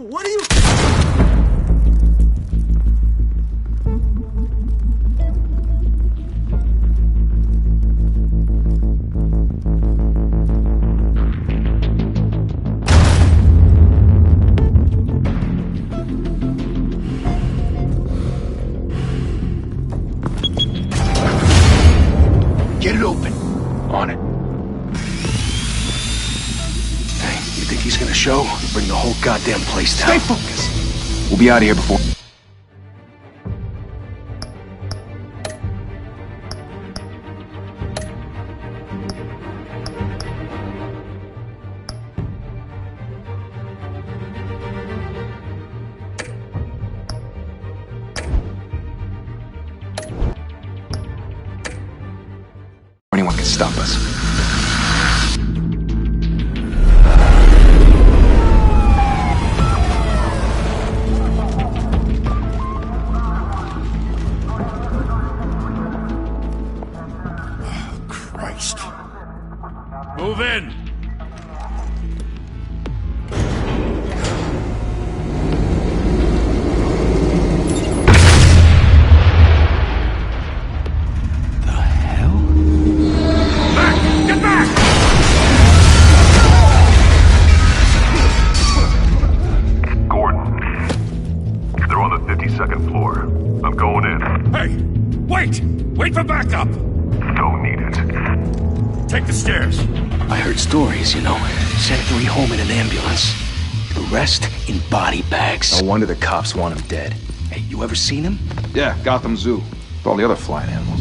What are you... Get it open. On it. Hey, you think he's gonna show? Bring the whole goddamn place down. Stay focused! We'll be out of here before... anyone can stop us. Christ. Move in! Wait for backup! Don't need it. Take the stairs. I heard stories, you know. Sent 3 home in an ambulance. The rest in body bags. No wonder the cops want him dead. Hey, you ever seen him? Yeah, Gotham Zoo. With all the other flying animals.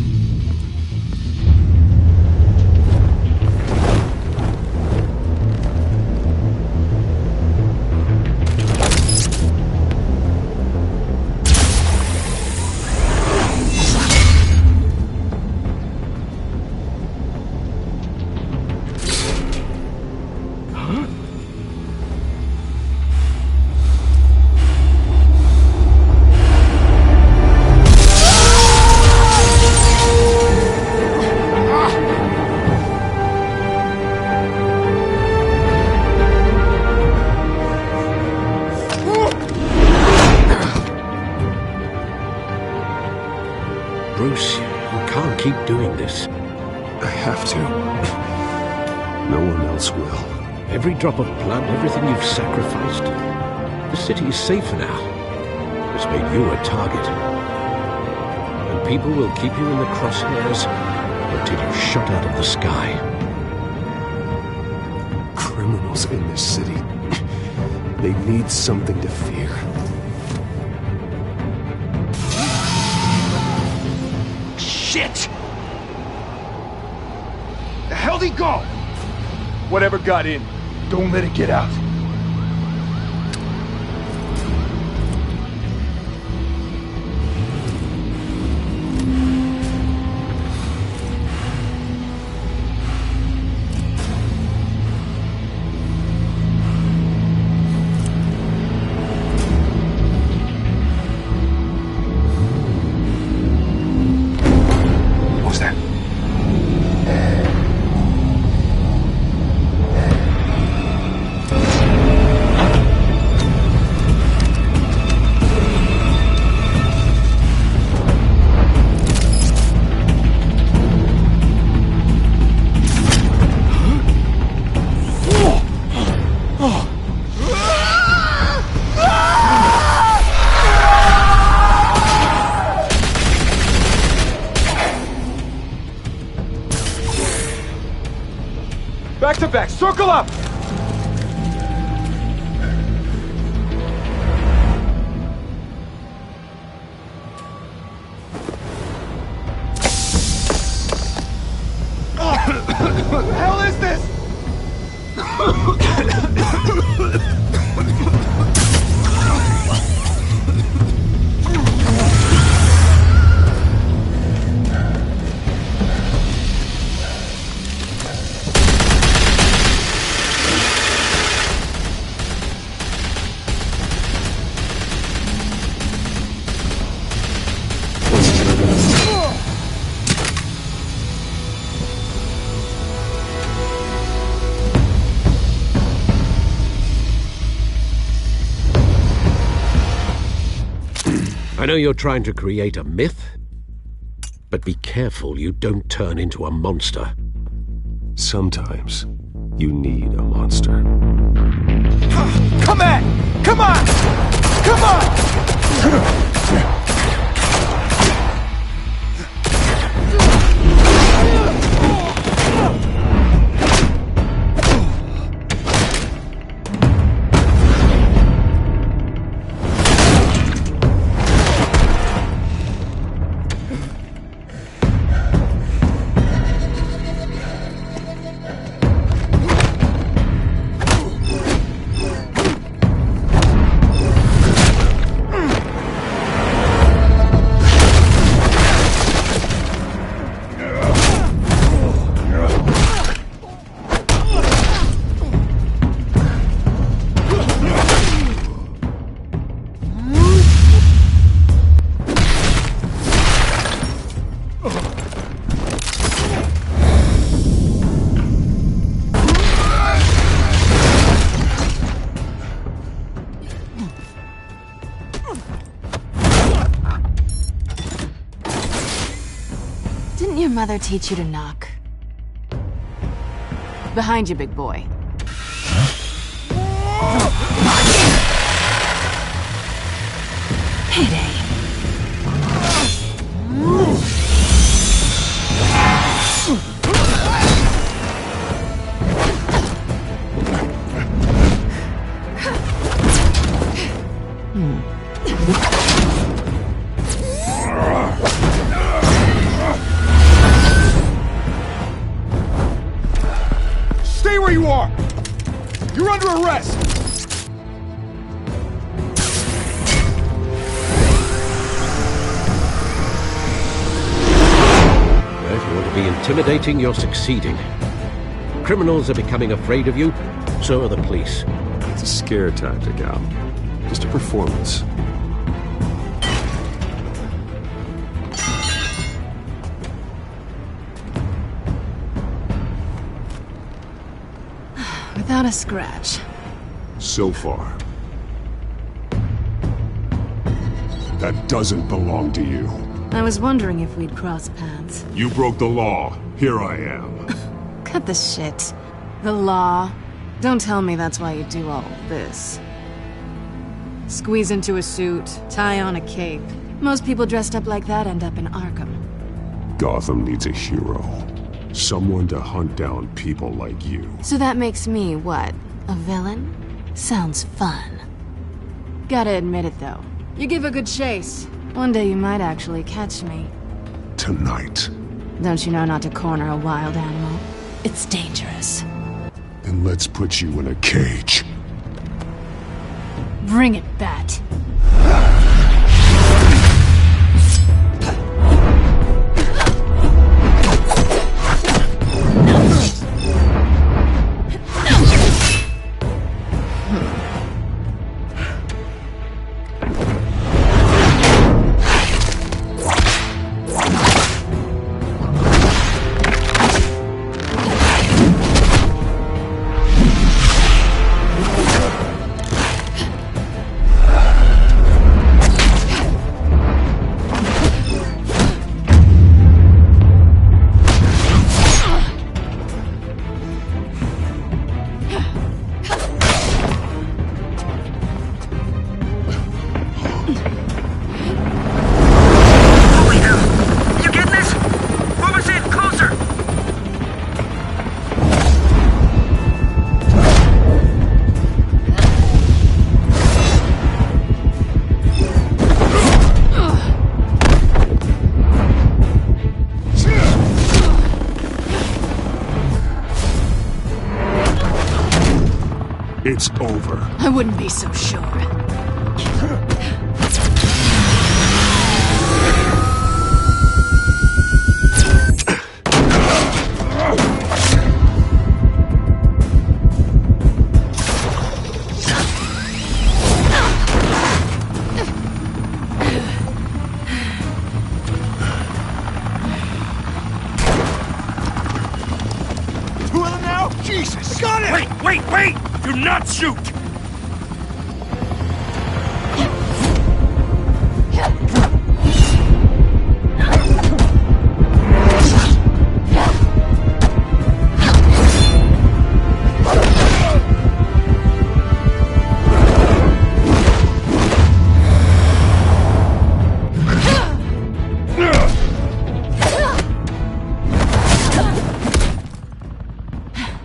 Bruce, you can't keep doing this. I have to. No one else will. Every drop of blood, everything you've sacrificed. The city is safer now. It's made you a target. And people will keep you in the crosshairs until you're shot out of the sky. Criminals in this city. They need something to fear. Shit! The hell'd he go? Whatever got in, don't let it get out. Back to back, circle up! What the hell is this? know you're trying to create a myth, but be careful you don't turn into a monster. Sometimes you need a monster. Come on! Come on! Come on! Didn't your mother teach you to knock? Behind you, big boy. Payday. Stay where you are! You're under arrest! Well, if you want to be intimidating, you're succeeding. Criminals are becoming afraid of you, so are the police. It's a scare tactic, Al. Just a performance. Without a scratch. So far. That doesn't belong to you. I was wondering if we'd cross paths. You broke the law. Here I am. Cut the shit. The law. Don't tell me that's why you do all this. Squeeze into a suit, tie on a cape. Most people dressed up like that end up in Arkham. Gotham needs a hero. Someone to hunt down people like you. So that makes me, what, a villain? Sounds fun. Gotta admit it, though. You give a good chase. One day you might actually catch me. Tonight. Don't you know not to corner a wild animal? It's dangerous. Then let's put you in a cage. Bring it, Bat. It's over. I wouldn't be so sure. Two of them now? Jesus! Got it! Wait! Do not shoot!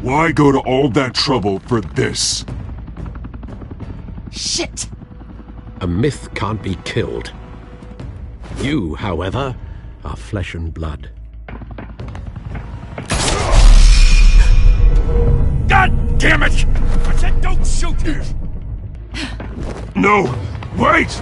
Why go to all that trouble for this? Shit! A myth can't be killed. You, however, are flesh and blood. God damn it! I said don't shoot him! No! Wait!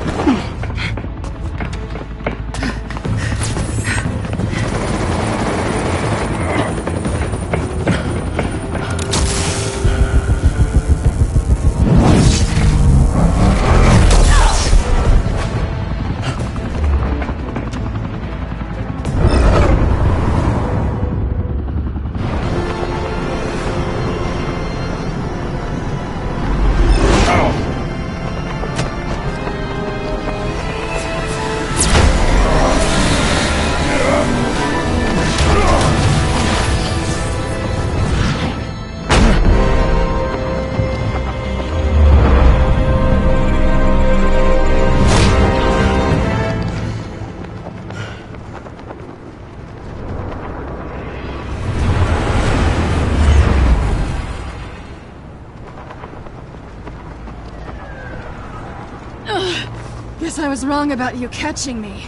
Guess I was wrong about you catching me.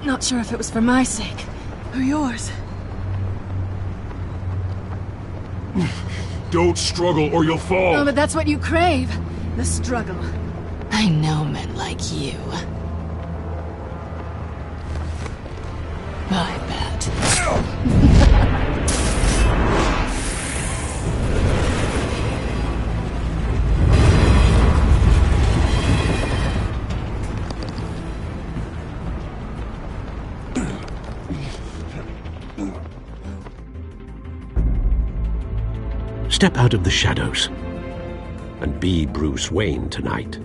Not sure if it was for my sake, or yours. Don't struggle or you'll fall! Oh, but that's what you crave. The struggle. I know men like you. I bet. Step out of the shadows and be Bruce Wayne tonight.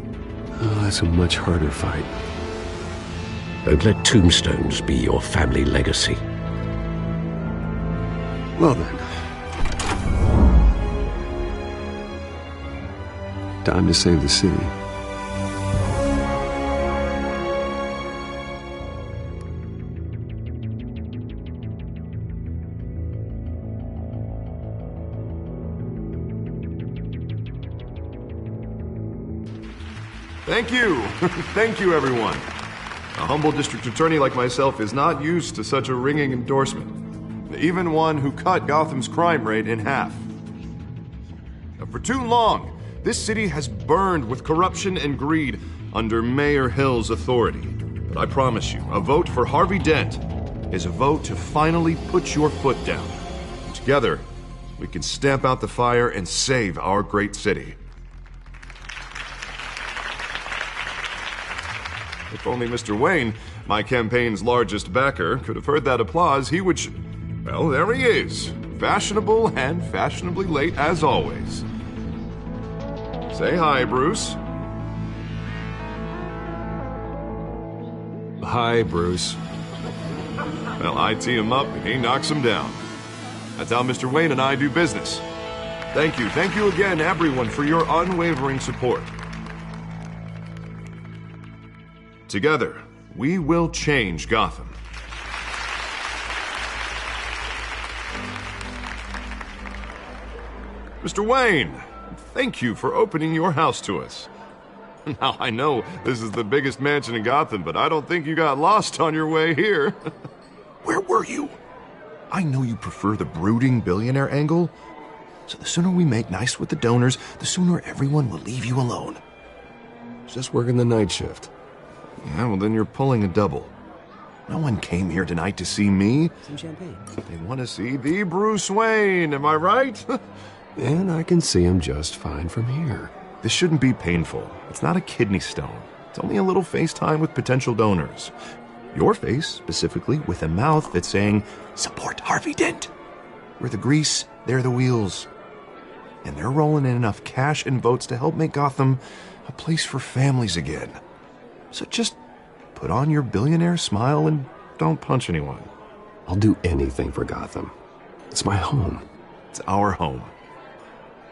Oh, that's a much harder fight. Don't let tombstones be your family legacy. Well then. Time to save the city. Thank you. Thank you, everyone. A humble district attorney like myself is not used to such a ringing endorsement. Even one who cut Gotham's crime rate in half. For too long, this city has burned with corruption and greed under Mayor Hill's authority. But I promise you, a vote for Harvey Dent is a vote to finally put your foot down. Together, we can stamp out the fire and save our great city. If only Mr. Wayne, my campaign's largest backer, could have heard that applause, he would well, there he is. Fashionable and fashionably late as always. Say hi, Bruce. Hi, Bruce. Well, I tee him up and he knocks him down. That's how Mr. Wayne and I do business. Thank you again, everyone, for your unwavering support. Together, we will change Gotham. Mr. Wayne, thank you for opening your house to us. Now, I know this is the biggest mansion in Gotham, but I don't think you got lost on your way here. Where were you? I know you prefer the brooding billionaire angle, so the sooner we make nice with the donors, the sooner everyone will leave you alone. Just working the night shift. Yeah, well then you're pulling a double. No one came here tonight to see me. Some champagne. They want to see the Bruce Wayne, am I right? And I can see him just fine from here. This shouldn't be painful. It's not a kidney stone. It's only a little FaceTime with potential donors. Your face, specifically, with a mouth that's saying, support Harvey Dent. We're the grease, they're the wheels. And they're rolling in enough cash and votes to help make Gotham a place for families again. So just put on your billionaire smile and don't punch anyone. I'll do anything for Gotham. It's my home. It's our home.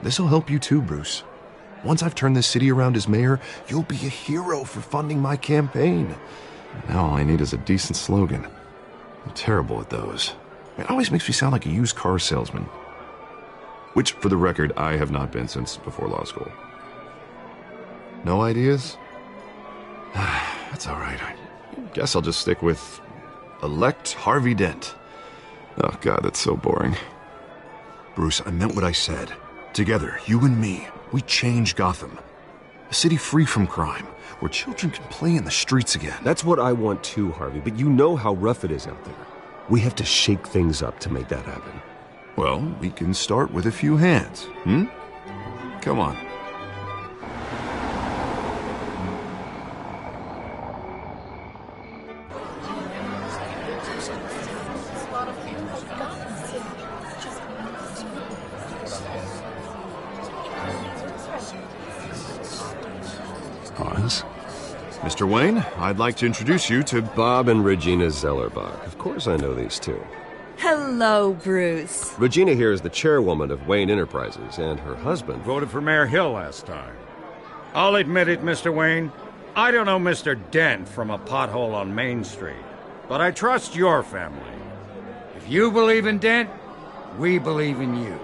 This'll help you too, Bruce. Once I've turned this city around as mayor, you'll be a hero for funding my campaign. Now all I need is a decent slogan. I'm terrible at those. It always makes me sound like a used car salesman. which, for the record, I have not been since before law school. No ideas? That's all right. I guess I'll just stick with elect Harvey Dent. Oh, God, that's so boring. Bruce, I meant what I said. Together, you and me, we change Gotham. A city free from crime, where children can play in the streets again. That's what I want too, Harvey, but you know how rough it is out there. We have to shake things up to make that happen. Well, we can start with a few hands, Come on. Hans? Mr. Wayne, I'd like to introduce you to Bob and Regina Zellerbach. Of course I know these two. Hello, Bruce. Regina here is the chairwoman of Wayne Enterprises, and her husband Voted for Mayor Hill last time. I'll admit it, Mr. Wayne. I don't know Mr. Dent from a pothole on Main Street, but I trust your family. If you believe in Dent, we believe in you.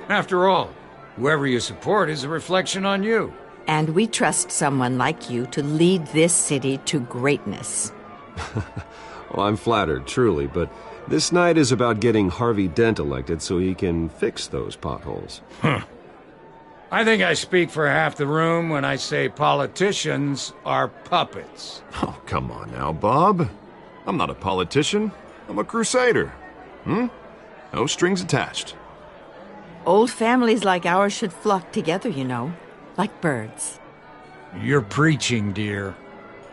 After all, whoever you support is a reflection on you. And we trust someone like you to lead this city to greatness. Well, I'm flattered, truly, but this night is about getting Harvey Dent elected so he can fix those potholes. I think I speak for half the room when I say politicians are puppets. Oh, come on now, Bob. I'm not a politician. I'm a crusader. No strings attached. Old families like ours should flock together, you know, like birds. You're preaching, dear.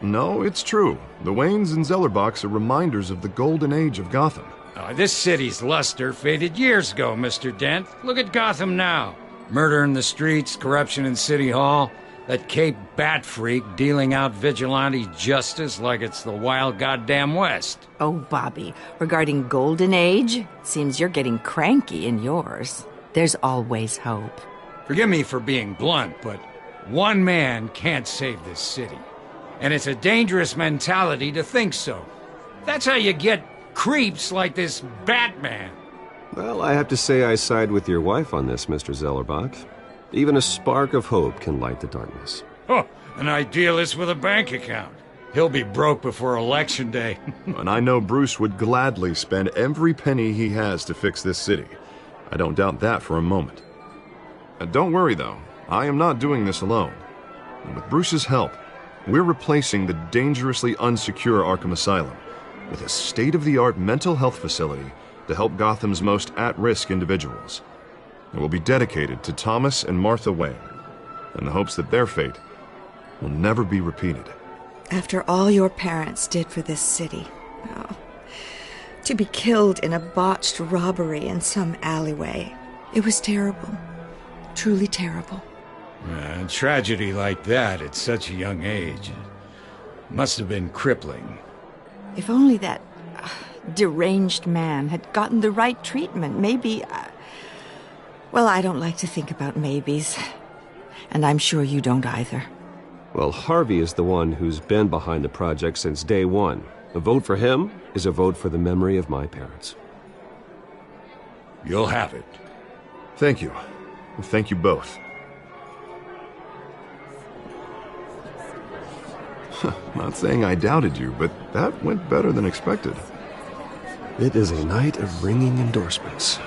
No, it's true. The Waynes and Zellerbachs are reminders of the golden age of Gotham. This city's luster faded years ago, Mr. Dent. Look at Gotham now. Murder in the streets, corruption in City Hall, that Cape Bat freak dealing out vigilante justice like it's the wild goddamn West. Oh, Bobby, regarding Golden Age, seems you're getting cranky in yours. There's always hope. Forgive me for being blunt, but one man can't save this city. And it's a dangerous mentality to think so. That's how you get creeps like this Batman. Well, I have to say I side with your wife on this, Mr. Zellerbach. Even a spark of hope can light the darkness. Oh, an idealist with a bank account. He'll be broke before Election Day. And I know Bruce would gladly spend every penny he has to fix this city. I don't doubt that for a moment. Don't worry, though. I am not doing this alone. And with Bruce's help, we're replacing the dangerously unsecure Arkham Asylum with a state-of-the-art mental health facility to help Gotham's most at-risk individuals. It will be dedicated to Thomas and Martha Wayne, in the hopes that their fate will never be repeated. After all your parents did for this city, to be killed in a botched robbery in some alleyway, it was terrible. Truly terrible. A tragedy like that at such a young age must have been crippling. If only that deranged man had gotten the right treatment, maybe... Well, I don't like to think about maybes. And I'm sure you don't either. Well, Harvey is the one who's been behind the project since day one. A vote for him is a vote for the memory of my parents. You'll have it. Thank you. Thank you both. Not saying I doubted you, but that went better than expected. It is a night of ringing endorsements.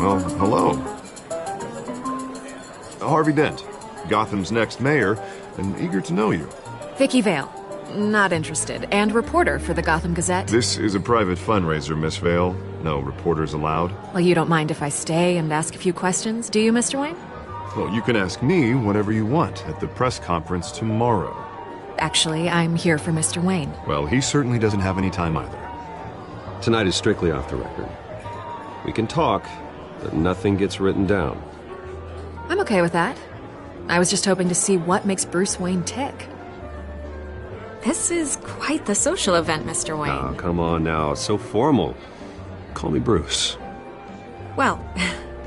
Well, hello. Harvey Dent, Gotham's next mayor, and eager to know you. Vicky Vale. Not interested. And reporter for the Gotham Gazette. This is a private fundraiser, Miss Vale. No reporters allowed. Well, you don't mind if I stay and ask a few questions, do you, Mr. Wayne? Well, you can ask me whatever you want at the press conference tomorrow. Actually, I'm here for Mr. Wayne. Well, he certainly doesn't have any time either. Tonight is strictly off the record. We can talk, but nothing gets written down. I'm okay with that. I was just hoping to see what makes Bruce Wayne tick. This is quite the social event, Mr. Wayne. Oh, come on now. It's so formal. Call me Bruce. Well,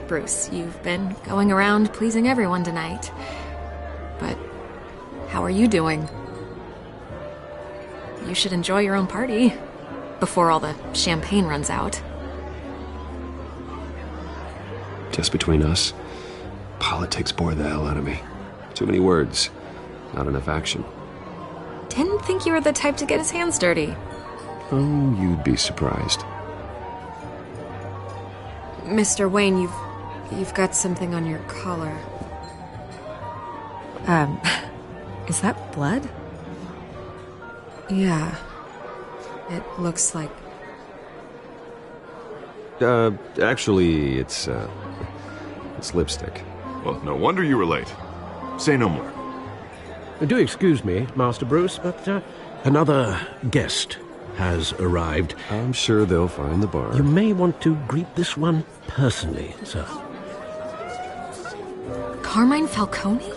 Bruce, you've been going around pleasing everyone tonight. But how are you doing? you should enjoy your own party before all the champagne runs out. Just between us, politics bore the hell out of me. Too many words, not enough action. Didn't think you were the type to get his hands dirty. Oh, you'd be surprised. Mr. Wayne, you've got something on your collar. Is that blood? Yeah. It looks like... Actually, it's lipstick. Well, no wonder you were late. Say no more. Do excuse me, Master Bruce, but another guest has arrived. I'm sure they'll find the bar. You may want to greet this one personally, sir. Carmine Falcone?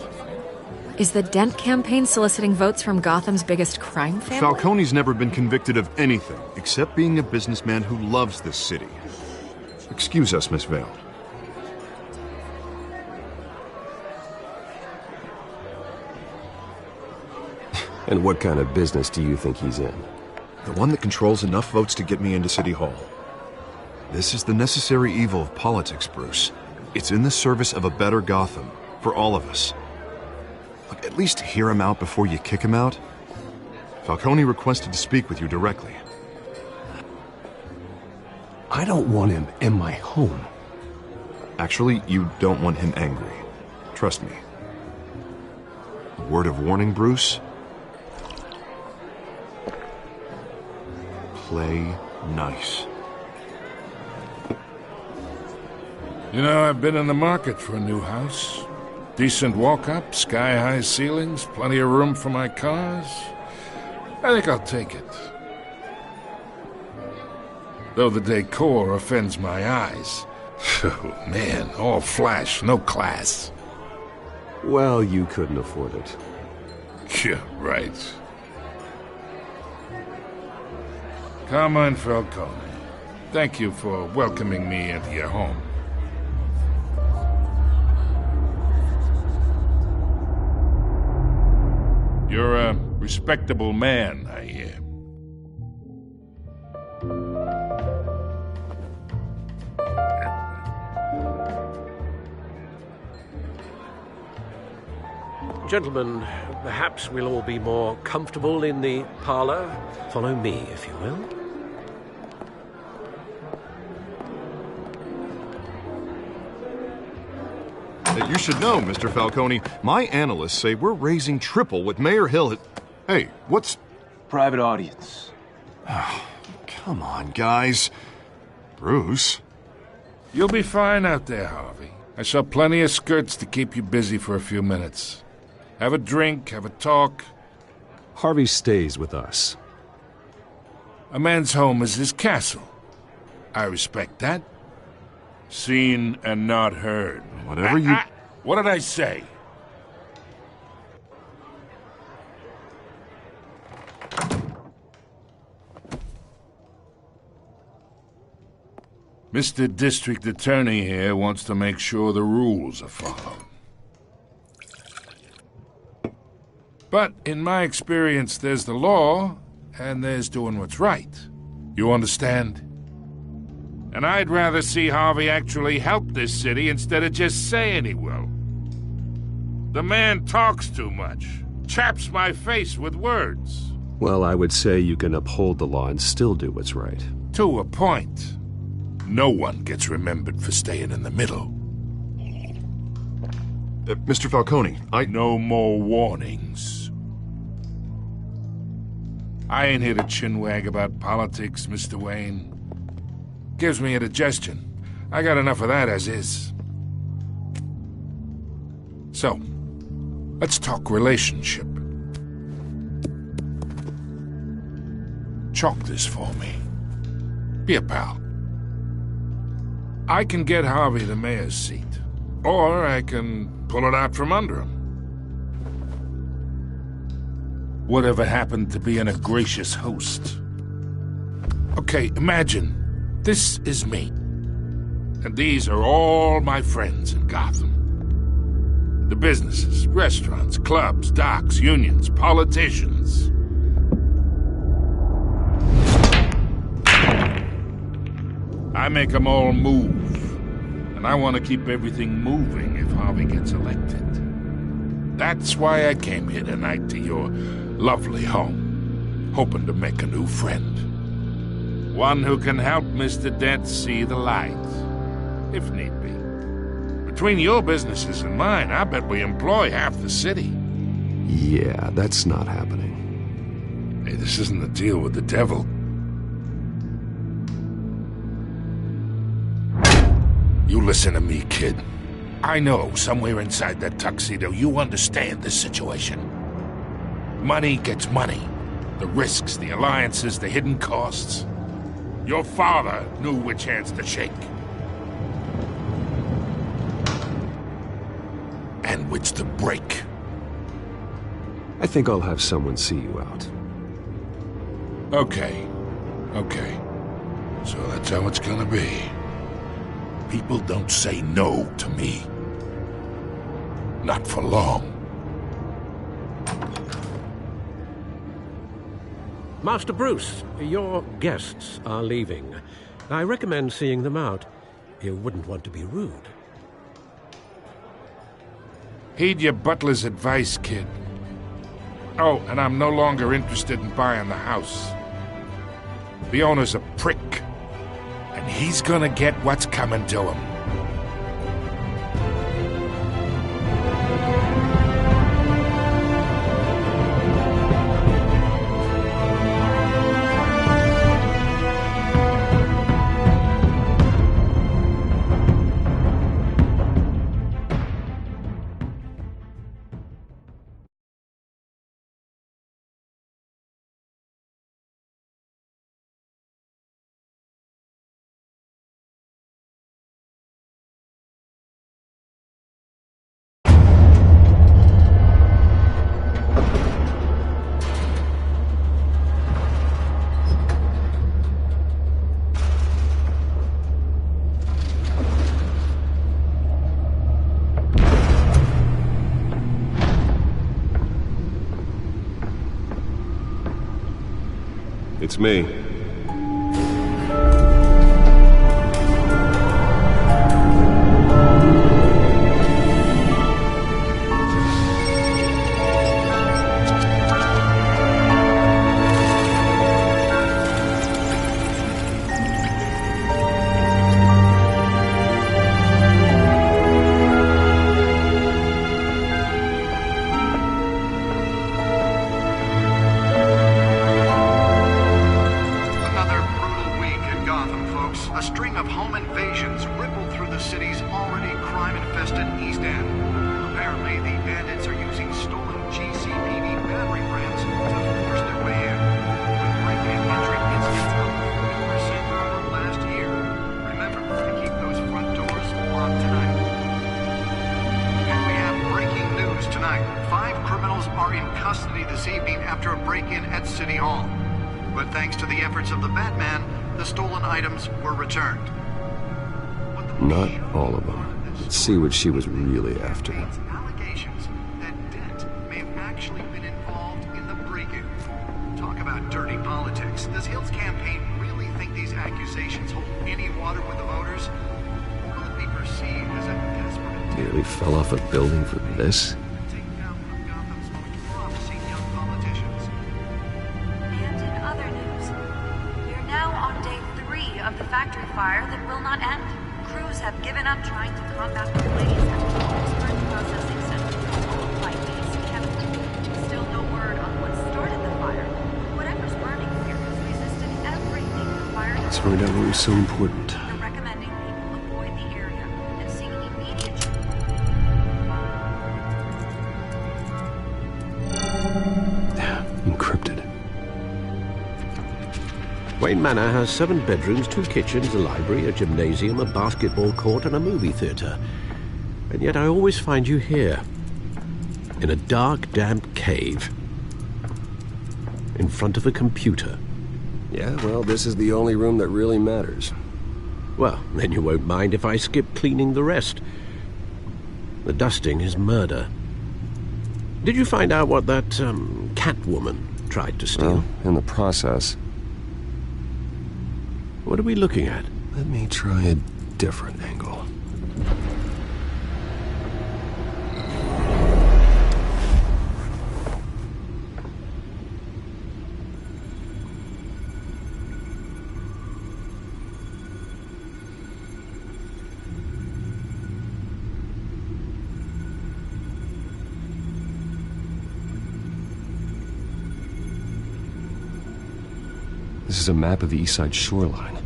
Is the Dent campaign soliciting votes from Gotham's biggest crime family? Falcone's never been convicted of anything except being a businessman who loves this city. Excuse us, Miss Vale. And what kind of business do you think he's in? The one that controls enough votes to get me into City Hall. This is the necessary evil of politics, Bruce. It's in the service of a better Gotham, for all of us. Look, at least hear him out before you kick him out. Falcone requested to speak with you directly. I don't want him in my home. Actually, you don't want him angry. Trust me. A word of warning, Bruce. Play nice. You know, I've been in the market for a new house. Decent walk-up, sky-high ceilings, plenty of room for my cars. I think I'll take it. Though the decor offends my eyes. Oh, man, all flash, no class. Well, you couldn't afford it. Yeah, right. Carmine Falcone, thank you for welcoming me into your home. You're a respectable man, I hear. Gentlemen, perhaps we'll all be more comfortable in the parlor. Follow me, if you will. You should know, Mr. Falcone, my analysts say we're raising triple what Mayor Hill had... Hey, what's... Private audience. Oh, come on, guys. Bruce? You'll be fine out there, Harvey. I saw plenty of skirts to keep you busy for a few minutes. Have a drink, have a talk. Harvey stays with us. A man's home is his castle. I respect that. Seen and not heard. Whatever you... What did I say? Mr. District Attorney here wants to make sure the rules are followed. But in my experience, there's the law, and there's doing what's right. You understand? And I'd rather see Harvey actually help this city instead of just saying he will. The man talks too much, chaps my face with words. Well, I would say you can uphold the law and still do what's right. To a point. No one gets remembered for staying in the middle. Mr. Falcone, No more warnings. I ain't here to chinwag about politics, Mr. Wayne. Gives me indigestion. I got enough of that as is. So, let's talk relationship. Chalk this for me. Be a pal. I can get Harvey the mayor's seat, or I can pull it out from under him. Whatever happened to being a gracious host? Okay, imagine this is me, and these are all my friends in Gotham. The businesses, restaurants, clubs, docks, unions, politicians. I make them all move. And I want to keep everything moving if Harvey gets elected. That's why I came here tonight to your lovely home, hoping to make a new friend. One who can help Mr. Dent see the light, if need be. Between your businesses and mine, I bet we employ half the city. Yeah, that's not happening. Hey, this isn't a deal with the devil. You listen to me, kid. I know somewhere inside that tuxedo you understand this situation. Money gets money. The risks, the alliances, the hidden costs. Your father knew which hands to shake. And which to break. I think I'll have someone see you out. Okay. So that's how it's gonna be. People don't say no to me. Not for long. Master Bruce, your guests are leaving. I recommend seeing them out. You wouldn't want to be rude. Heed your butler's advice, kid. Oh, and I'm no longer interested in buying the house. The owner's a prick. And he's gonna get what's coming to him. It's me. Not all of them. Let's see what she was really after. Allegations that Dent may have actually been involved in the break-in. Talk about dirty politics. Does Hill's campaign really think these accusations hold any water with the voters? Or will it be perceived as a desperate... Nearly fell off a building for this? Take down one of Gotham's most promising young politicians. And in other news, we are now on day 3 of the factory fire that will not end. Crews have given up trying to combat the blaze at the Oxford Processing Center. Light base kept. Still no word on what started the fire. Whatever's burning here has resisted everything the fire has. Let's find out what was so important. They're recommending people avoid the area and seek immediate Encrypted. Wayne Manor has 7 bedrooms, 2 kitchens, a library, a gymnasium, a basketball court, and a movie theater. And yet I always find you here, in a dark, damp cave, in front of a computer. Yeah, well, this is the only room that really matters. Well, then you won't mind if I skip cleaning the rest. The dusting is murder. Did you find out what that, Catwoman tried to steal? Well, in the process. What are we looking at? Let me try a different angle. This is a map of the East Side shoreline.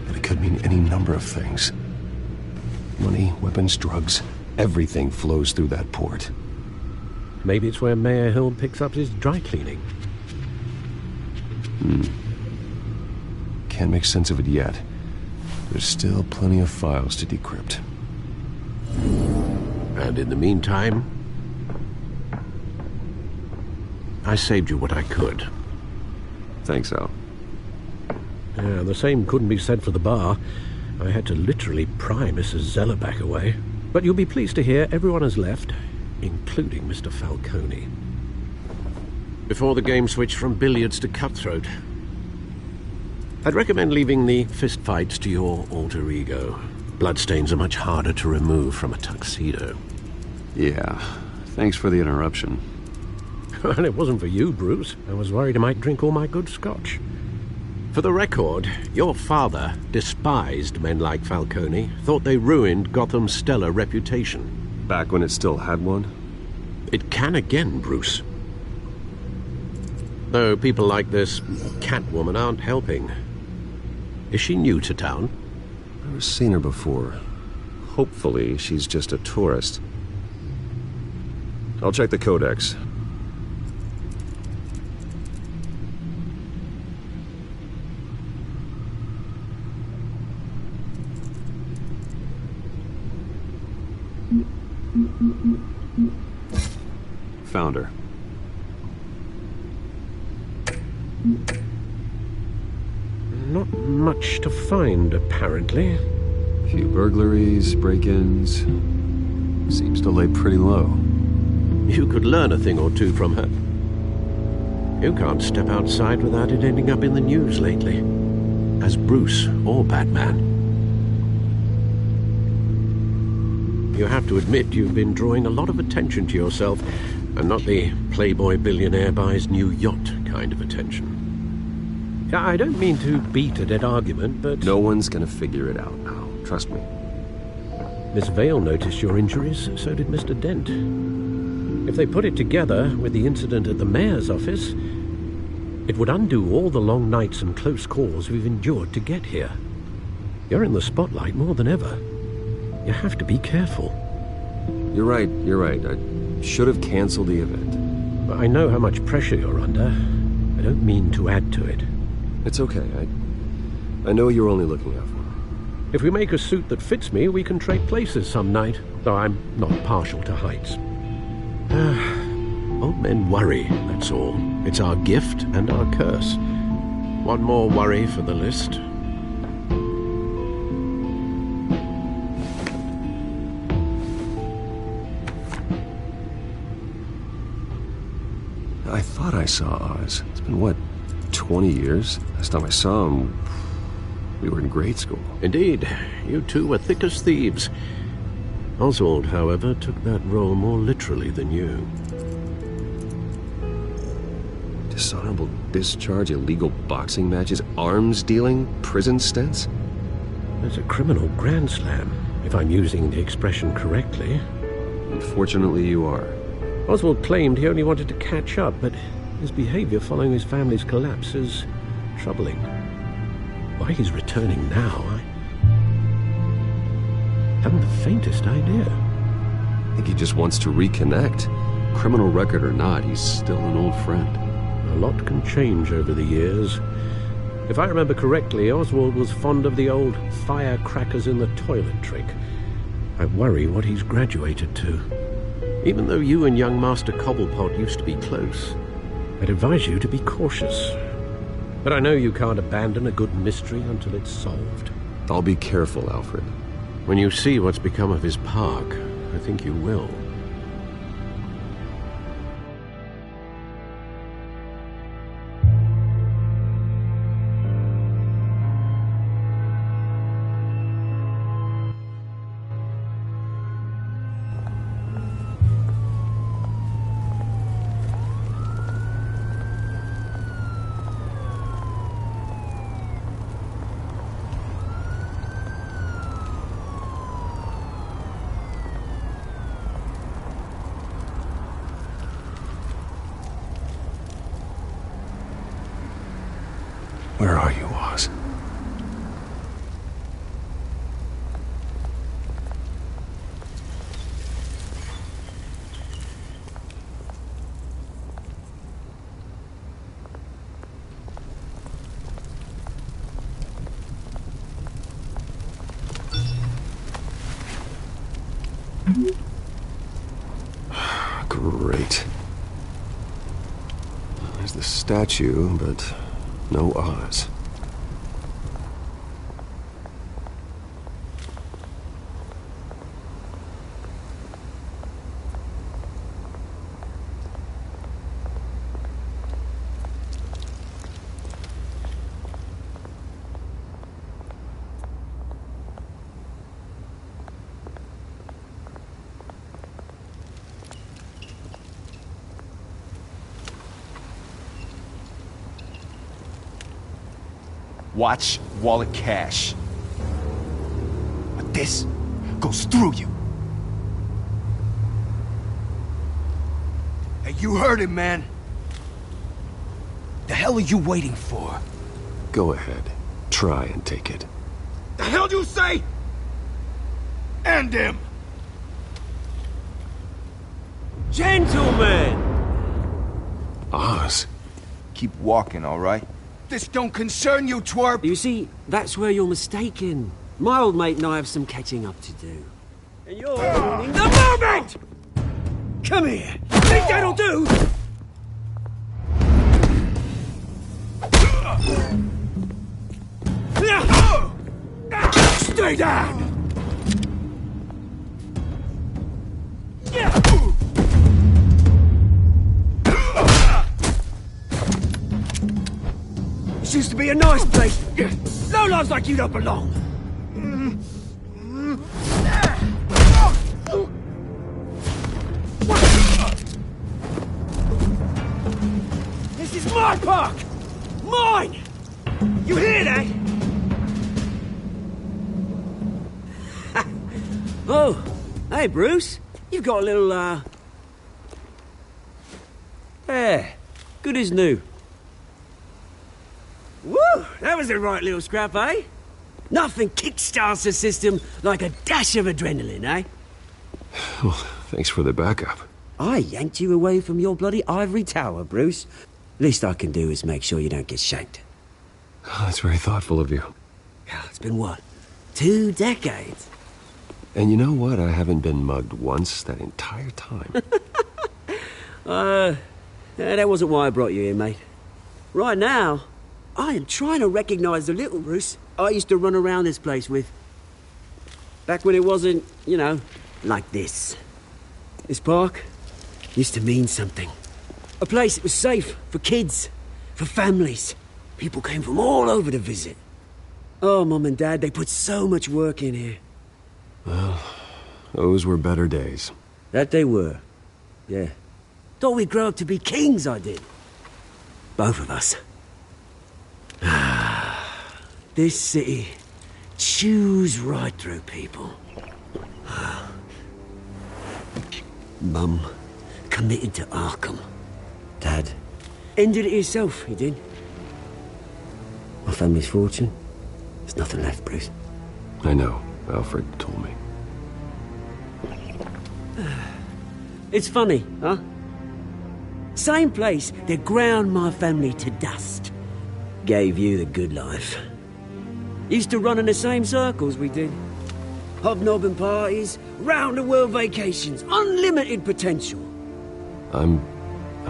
But it could mean any number of things. Money, weapons, drugs, everything flows through that port. Maybe it's where Mayor Hill picks up his dry cleaning. Can't make sense of it yet. There's still plenty of files to decrypt. And in the meantime, I saved you what I could. Thanks, Al. Yeah, the same couldn't be said for the bar. I had to literally pry Mrs. Zeller back away. But you'll be pleased to hear everyone has left, including Mr. Falcone. Before the game switched from billiards to cutthroat. I'd recommend leaving the fistfights to your alter ego. Bloodstains are much harder to remove from a tuxedo. Yeah, thanks for the interruption. Well, it wasn't for you, Bruce. I was worried I might drink all my good scotch. For the record, your father despised men like Falcone, thought they ruined Gotham's stellar reputation. Back when it still had one? It can again, Bruce. Though people like this Catwoman aren't helping. Is she new to town? I've never seen her before. Hopefully, she's just a tourist. I'll check the codex. Found her. Not much to find, apparently. A few burglaries, break-ins. Seems to lay pretty low. You could learn a thing or two from her. You can't step outside without it ending up in the news lately. As Bruce or Batman. You have to admit you've been drawing a lot of attention to yourself, and not the playboy billionaire buys new yacht kind of attention. I don't mean to beat a dead argument, but... No one's gonna figure it out now. Trust me. Miss Vale noticed your injuries, so did Mr. Dent. If they put it together with the incident at the mayor's office, it would undo all the long nights and close calls we've endured to get here. You're in the spotlight more than ever. You have to be careful. You're right. I should have canceled the event. But I know how much pressure you're under. I don't mean to add to it. It's okay. I know you're only looking out for me. If we make a suit that fits me, we can trade places some night, though I'm not partial to heights. Old men worry, that's all. It's our gift and our curse. One more worry for the list. I thought I saw Oz. It's been, what, 20 years? Last time I saw him, we were in grade school. Indeed. You two were thick as thieves. Oswald, however, took that role more literally than you. Dishonorable discharge, illegal boxing matches, arms dealing, prison stints? There's a criminal grand slam, if I'm using the expression correctly. Unfortunately, you are. Oswald claimed he only wanted to catch up, but his behavior following his family's collapse is troubling. Why he's returning now, I haven't the faintest idea. I think he just wants to reconnect. Criminal record or not, he's still an old friend. A lot can change over the years. If I remember correctly, Oswald was fond of the old firecrackers in the toilet trick. I worry what he's graduated to. Even though you and young Master Cobblepot used to be close, I'd advise you to be cautious. But I know you can't abandon a good mystery until it's solved. I'll be careful, Alfred. When you see what's become of his park, I think you will. Where are you, Oz? Great. There's the statue, but no Oz. Watch wallet cash. But this goes through you. Hey, you heard him, man. The hell are you waiting for? Go ahead. Try and take it. The hell do you say? End him! Gentlemen! Oz? Keep walking, all right? This don't concern you, twerp! You see, that's where you're mistaken. My old mate and I have some catching up to do. And you're ruining the moment! Come here! Think that'll do? Stay down! This used to be a nice place. Lowlifes like you don't belong. This is my park! Mine! You hear that? Oh, hey, Bruce. You've got a little, Yeah, good as new. Woo! That was a right little scrap, eh? Nothing kickstarts the system like a dash of adrenaline, eh? Well, thanks for the backup. I yanked you away from your bloody ivory tower, Bruce. Least I can do is make sure you don't get shanked. Oh, that's very thoughtful of you. It's been what? 2 decades? And you know what? I haven't been mugged once that entire time. That wasn't why I brought you here, mate. Right now, I am trying to recognize the little Bruce I used to run around this place with. Back when it wasn't, you know, like this. This park used to mean something. A place that was safe for kids, for families. People came from all over to visit. Oh, Mum and Dad, they put so much work in here. Well, those were better days. That they were. Yeah. Thought we'd grow up to be kings, I did. Both of us. This city chews right through people. Mum committed to Arkham. Dad ended it himself, he did. My family's fortune, there's nothing left, Bruce. I know. Alfred told me. It's funny, huh? Same place that ground my family to dust. Gave you the good life. Used to run in the same circles we did. Hobnobbing parties, round-the-world vacations, unlimited potential. I'm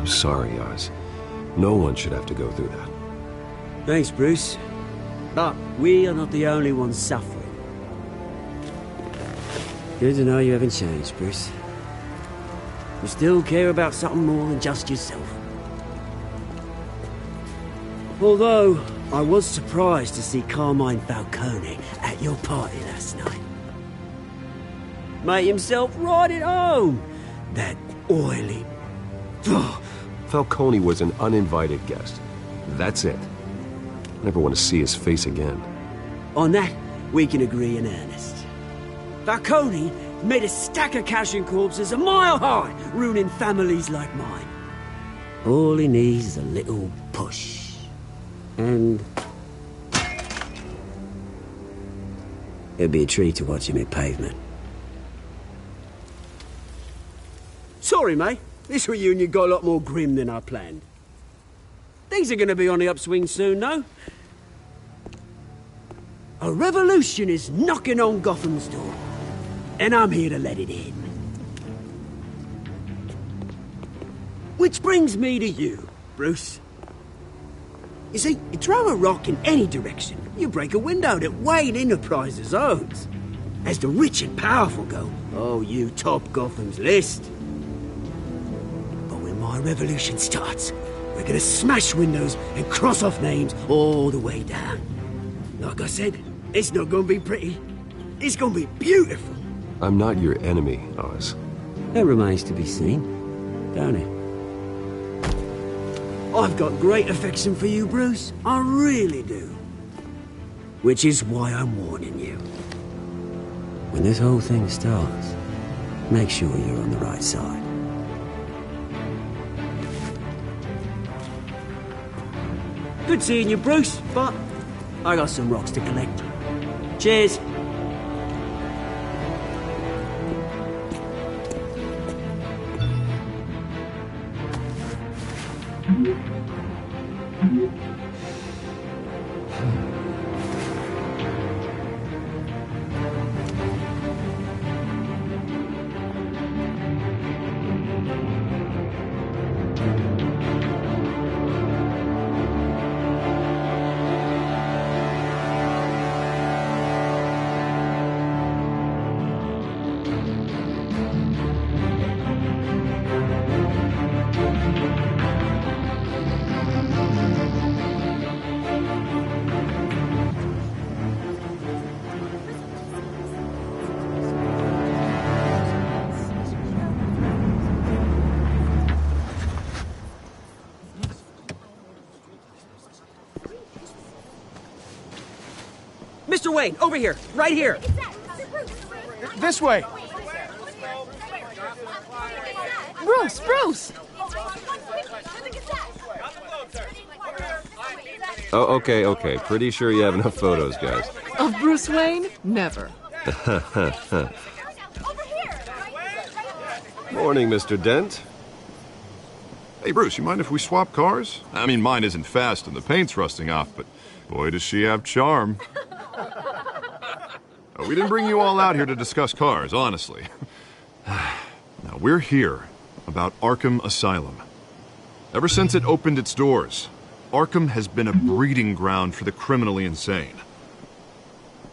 sorry, Oz. No one should have to go through that. Thanks, Bruce. But we are not the only ones suffering. Good to know you haven't changed, Bruce. You still care about something more than just yourself. Although, I was surprised to see Carmine Falcone at your party last night. Made himself right at home. That oily... Falcone was an uninvited guest. That's it. I never want to see his face again. On that, we can agree in earnest. Falcone made a stack of cash and corpses a mile high, ruining families like mine. All he needs is a little push. And It'd be a treat to watch him hit pavement. Sorry, mate. This reunion got a lot more grim than I planned. Things are going to be on the upswing soon, though. A revolution is knocking on Gotham's door, and I'm here to let it in. Which brings me to you, Bruce. You see, you throw a rock in any direction, you break a window that Wayne Enterprises owns. As the rich and powerful go, oh, you top Gotham's list. But when my revolution starts, we're gonna smash windows and cross off names all the way down. Like I said, it's not gonna be pretty. It's gonna be beautiful. I'm not your enemy, Oz. That remains to be seen, don't it? I've got great affection for you, Bruce. I really do. Which is why I'm warning you. When this whole thing starts, make sure you're on the right side. Good seeing you, Bruce, but I got some rocks to collect. Cheers. Mr. Wayne, over here, right here. This way. Bruce! Oh, okay. Pretty sure you have enough photos, guys. Of Bruce Wayne? Never. Morning, Mr. Dent. Hey, Bruce, you mind if we swap cars? I mean, mine isn't fast and the paint's rusting off, but boy, does she have charm. We didn't bring you all out here to discuss cars, honestly. Now, we're here about Arkham Asylum. Ever since it opened its doors, Arkham has been a breeding ground for the criminally insane.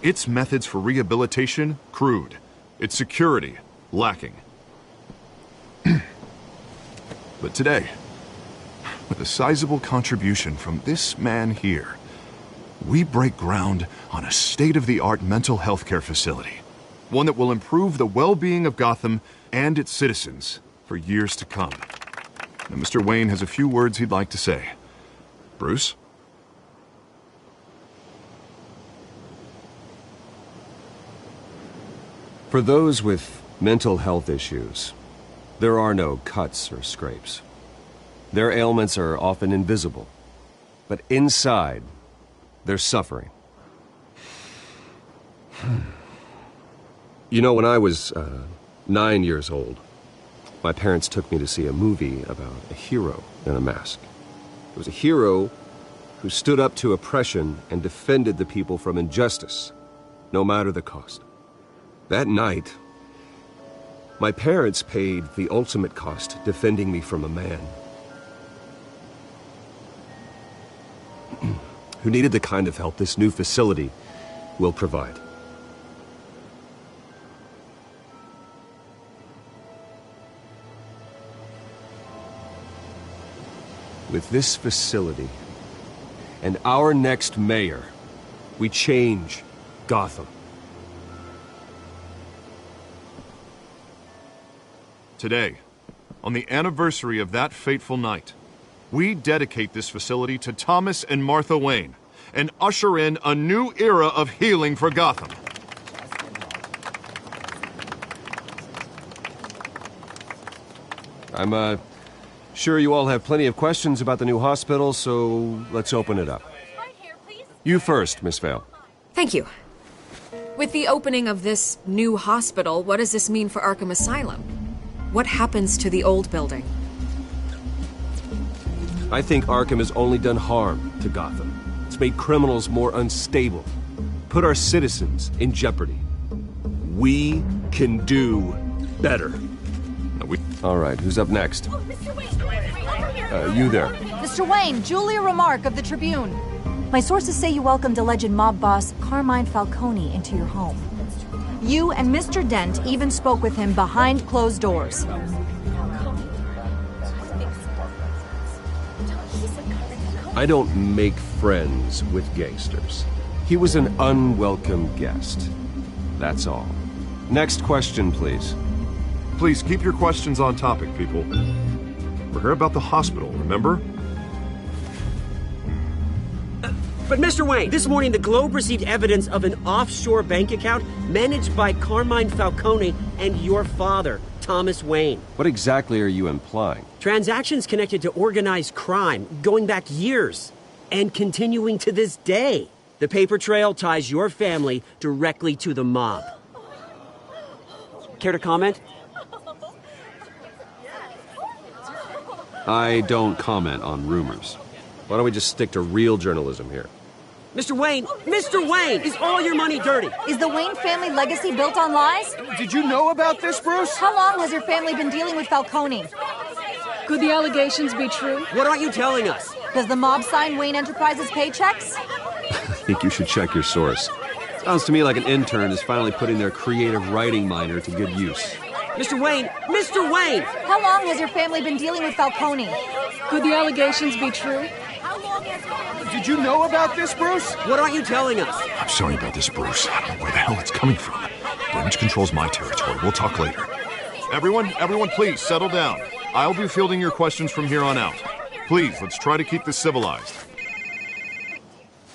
Its methods for rehabilitation, crude. Its security, lacking. But today, with a sizable contribution from this man here, we break ground on a state-of-the-art mental health care facility. One that will improve the well-being of Gotham and its citizens for years to come. Now, Mr. Wayne has a few words he'd like to say. Bruce? For those with mental health issues, there are no cuts or scrapes. Their ailments are often invisible, but inside, they're suffering. You know, when I was 9 years old, my parents took me to see a movie about a hero in a mask. It was a hero who stood up to oppression and defended the people from injustice, no matter the cost. That night, my parents paid the ultimate cost defending me from a man who needed the kind of help this new facility will provide. With this facility and our next mayor, we change Gotham. Today, on the anniversary of that fateful night, we dedicate this facility to Thomas and Martha Wayne and usher in a new era of healing for Gotham. I'm sure you all have plenty of questions about the new hospital, so let's open it up. You first, Miss Vale. Thank you. With the opening of this new hospital, what does this mean for Arkham Asylum? What happens to the old building? I think Arkham has only done harm to Gotham. It's made criminals more unstable, put our citizens in jeopardy. We can do better. All right, who's up next? You there. Mr. Wayne, Julia Remark of the Tribune. My sources say you welcomed alleged mob boss Carmine Falcone into your home. You and Mr. Dent even spoke with him behind closed doors. I don't make friends with gangsters. He was an unwelcome guest. That's all. Next question, please. Please keep your questions on topic, people. We're here about the hospital, remember? But Mr. Wayne, this morning the Globe received evidence of an offshore bank account managed by Carmine Falcone and your father, Thomas Wayne. What exactly are you implying? Transactions connected to organized crime going back years and continuing to this day. The paper trail ties your family directly to the mob. Care to comment? I don't comment on rumors. Why don't we just stick to real journalism here? Mr. Wayne, is all your money dirty? Is the Wayne family legacy built on lies? Did you know about this, Bruce? How long has your family been dealing with Falcone? Could the allegations be true? What aren't you telling us? Does the mob sign Wayne Enterprises paychecks? I think you should check your source. Sounds to me like an intern is finally putting their creative writing minor to good use. Mr. Wayne! How long has your family been dealing with Falcone? Could the allegations be true? Did you know about this, Bruce? What aren't you telling us? I'm sorry about this, Bruce. I don't know where the hell it's coming from. Damage control's my territory. We'll talk later. Everyone, please, settle down. I'll be fielding your questions from here on out. Please, let's try to keep this civilized.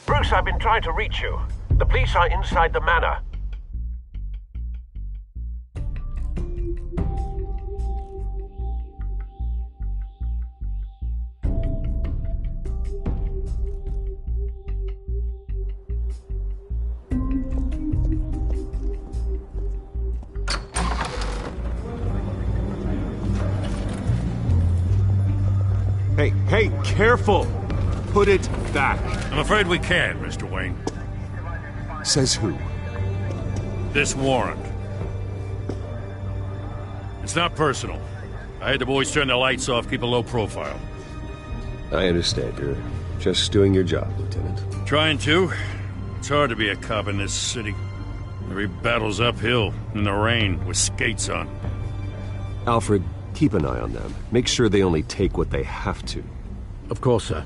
Bruce, I've been trying to reach you. The police are inside the manor. Hey, careful! Put it back. I'm afraid we can't, Mr. Wayne. Says who? This warrant. It's not personal. I had the boys turn the lights off, keep a low profile. I understand. You're just doing your job, Lieutenant. Trying to. It's hard to be a cop in this city. Every battle's uphill, in the rain, with skates on. Alfred, keep an eye on them. Make sure they only take what they have to. Of course, sir.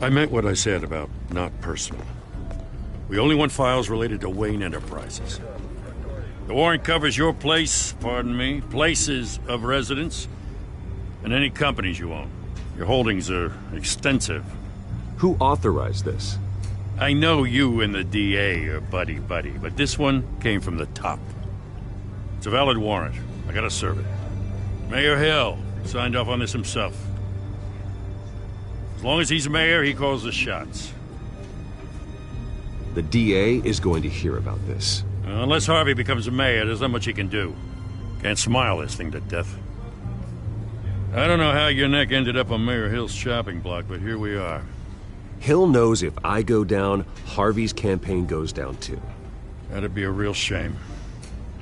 I meant what I said about not personal. We only want files related to Wayne Enterprises. The warrant covers your place, pardon me, places of residence, and any companies you own. Your holdings are extensive. Who authorized this? I know you and the DA are buddy-buddy, but this one came from the top. It's a valid warrant. I gotta serve it. Mayor Hill signed off on this himself. As long as he's mayor, he calls the shots. The DA is going to hear about this. Unless Harvey becomes a mayor, there's not much he can do. Can't smile this thing to death. I don't know how your neck ended up on Mayor Hill's shopping block, but here we are. Hill knows if I go down, Harvey's campaign goes down too. That'd be a real shame.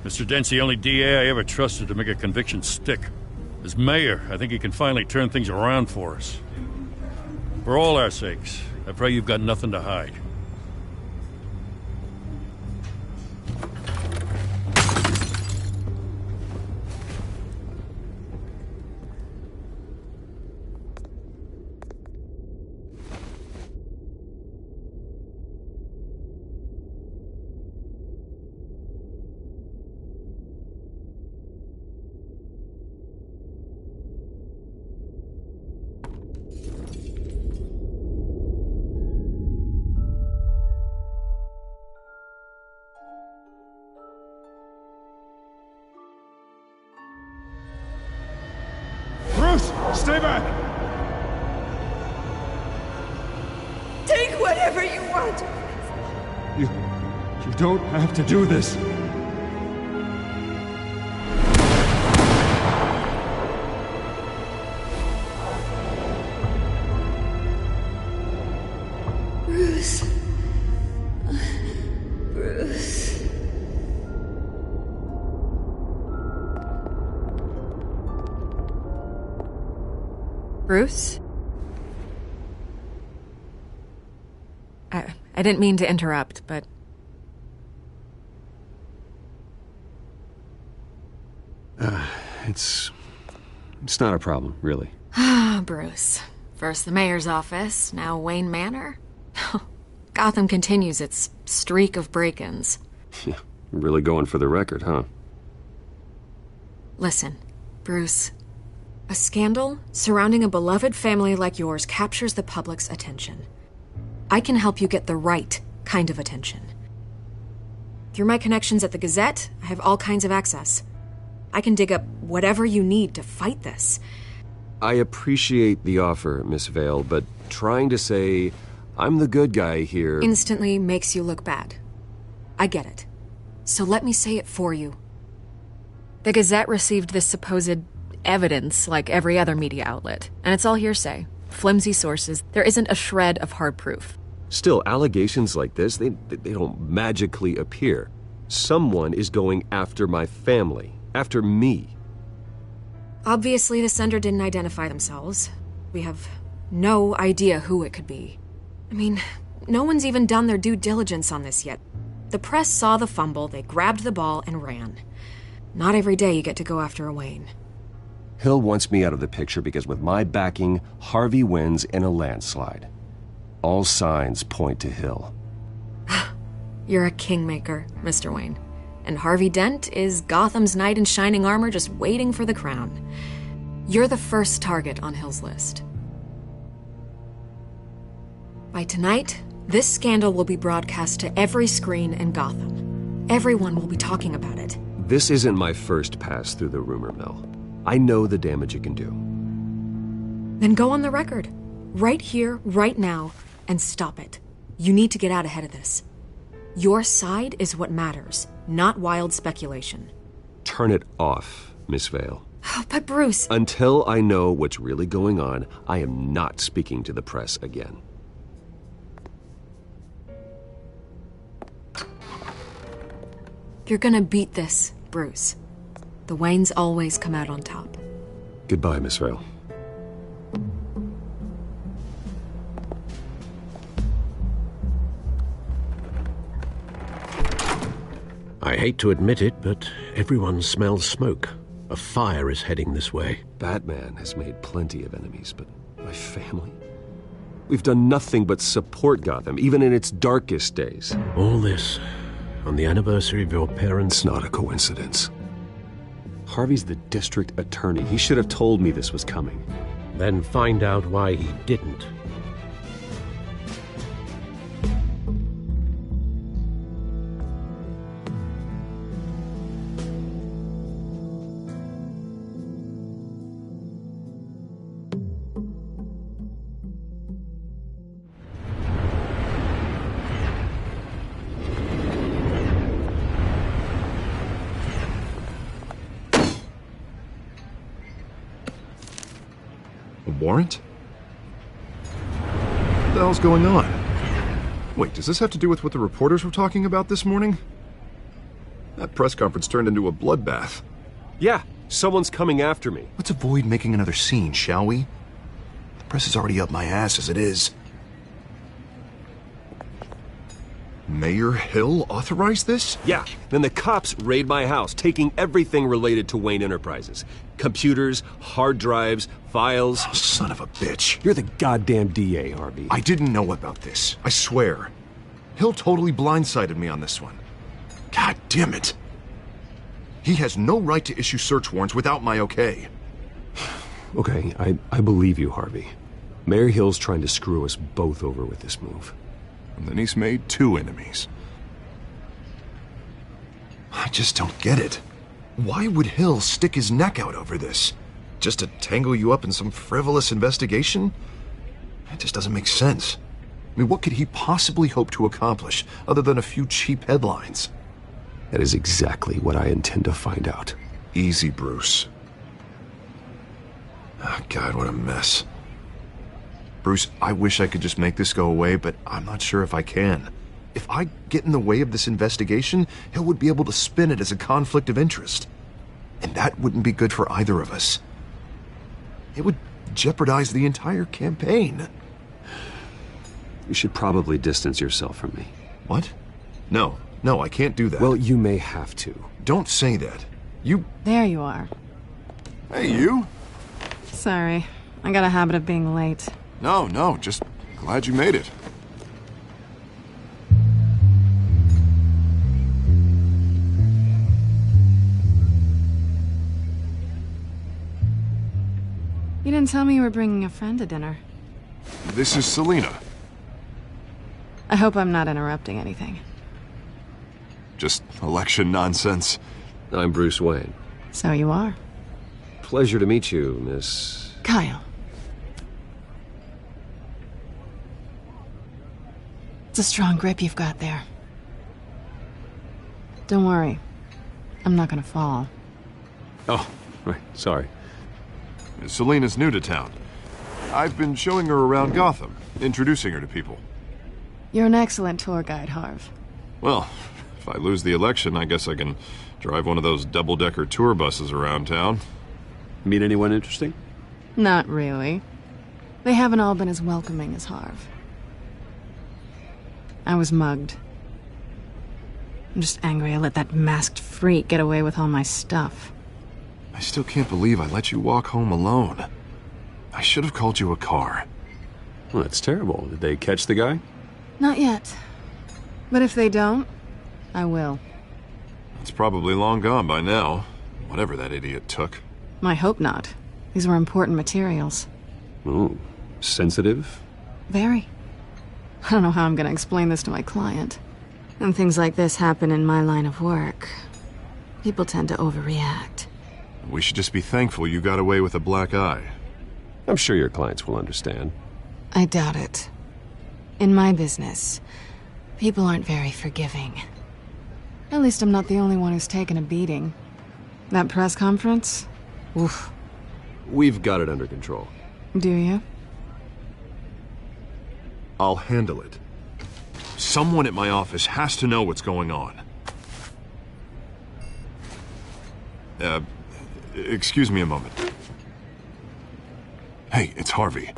Mr. Dent's the only DA I ever trusted to make a conviction stick. As mayor, I think he can finally turn things around for us. For all our sakes, I pray you've got nothing to hide. Stay back! front! You don't have to do this. Bruce. Bruce. Bruce? I didn't mean to interrupt, but... It's not a problem, really. Ah, Bruce. First the mayor's office, now Wayne Manor. Gotham continues its streak of break-ins. Yeah, really going for the record, huh? Listen, Bruce. A scandal surrounding a beloved family like yours captures the public's attention. I can help you get the right kind of attention. Through my connections at the Gazette, I have all kinds of access. I can dig up whatever you need to fight this. I appreciate the offer, Miss Vale, but trying to say I'm the good guy here... instantly makes you look bad. I get it. So let me say it for you. The Gazette received this supposed evidence like every other media outlet, and it's all hearsay. Flimsy sources. There isn't a shred of hard proof. Still, allegations like this, they don't magically appear. Someone is going after my family. After me. Obviously, the sender didn't identify themselves. We have no idea who it could be. I mean, no one's even done their due diligence on this yet. The press saw the fumble, they grabbed the ball and ran. Not every day you get to go after a Wayne. Hill wants me out of the picture because with my backing, Harvey wins in a landslide. All signs point to Hill. You're a kingmaker, Mr. Wayne. And Harvey Dent is Gotham's knight in shining armor just waiting for the crown. You're the first target on Hill's list. By tonight, this scandal will be broadcast to every screen in Gotham. Everyone will be talking about it. This isn't my first pass through the rumor mill. I know the damage it can do. Then go on the record. Right here, right now, and stop it. You need to get out ahead of this. Your side is what matters, not wild speculation. Turn it off, Miss Vale. Oh, but Bruce... Until I know what's really going on, I am not speaking to the press again. You're gonna beat this, Bruce. The Waynes always come out on top. Goodbye, Miss Vale. I hate to admit it, but everyone smells smoke. A fire is heading this way. Batman has made plenty of enemies, but my family? We've done nothing but support Gotham, even in its darkest days. All this on the anniversary of your parents'... It's not a coincidence. Harvey's the district attorney. He should have told me this was coming. Then find out why he didn't. Warrant? What the hell's going on? Wait, does this have to do with what the reporters were talking about this morning? That press conference turned into a bloodbath. Yeah, someone's coming after me. Let's avoid making another scene, shall we? The press is already up my ass as it is. Mayor Hill authorized this? Yeah, then the cops raid my house, taking everything related to Wayne Enterprises. Computers, hard drives, files. Oh, son of a bitch. You're the goddamn DA, Harvey. I didn't know about this. I swear. Hill totally blindsided me on this one. God damn it. He has no right to issue search warrants without my okay. Okay, I believe you, Harvey. Mayor Hill's trying to screw us both over with this move. And then he's made 2 enemies. I just don't get it. Why would Hill stick his neck out over this? Just to tangle you up in some frivolous investigation? It just doesn't make sense. I mean, what could he possibly hope to accomplish other than a few cheap headlines? That is exactly what I intend to find out. Easy, Bruce. Oh, God, what a mess. Bruce, I wish I could just make this go away, but I'm not sure if I can. If I get in the way of this investigation, Hill would be able to spin it as a conflict of interest. And that wouldn't be good for either of us. It would jeopardize the entire campaign. You should probably distance yourself from me. What? No, I can't do that. Well, you may have to. Don't say that. There you are. Hey, you? Sorry. I got a habit of being late. No, just glad you made it. You didn't tell me you were bringing a friend to dinner. This is Selina. I hope I'm not interrupting anything. Just election nonsense. I'm Bruce Wayne. So you are. Pleasure to meet you, Miss... Kyle. It's a strong grip you've got there. Don't worry. I'm not gonna fall. Oh, right. Sorry. Selina's new to town. I've been showing her around Gotham, introducing her to people. You're an excellent tour guide, Harv. Well, if I lose the election, I guess I can drive one of those double-decker tour buses around town. Meet anyone interesting? Not really. They haven't all been as welcoming as Harv. I was mugged. I'm just angry I let that masked freak get away with all my stuff. I still can't believe I let you walk home alone. I should have called you a car. Well, that's terrible. Did they catch the guy? Not yet. But if they don't, I will. It's probably long gone by now, whatever that idiot took. I hope not. These were important materials. Ooh, sensitive? Very. I don't know how I'm gonna explain this to my client. And things like this happen in my line of work. People tend to overreact. We should just be thankful you got away with a black eye. I'm sure your clients will understand. I doubt it. In my business, people aren't very forgiving. At least I'm not the only one who's taken a beating. That press conference? Oof. We've got it under control. Do you? I'll handle it. Someone at my office has to know what's going on. Excuse me a moment. Hey, it's Harvey.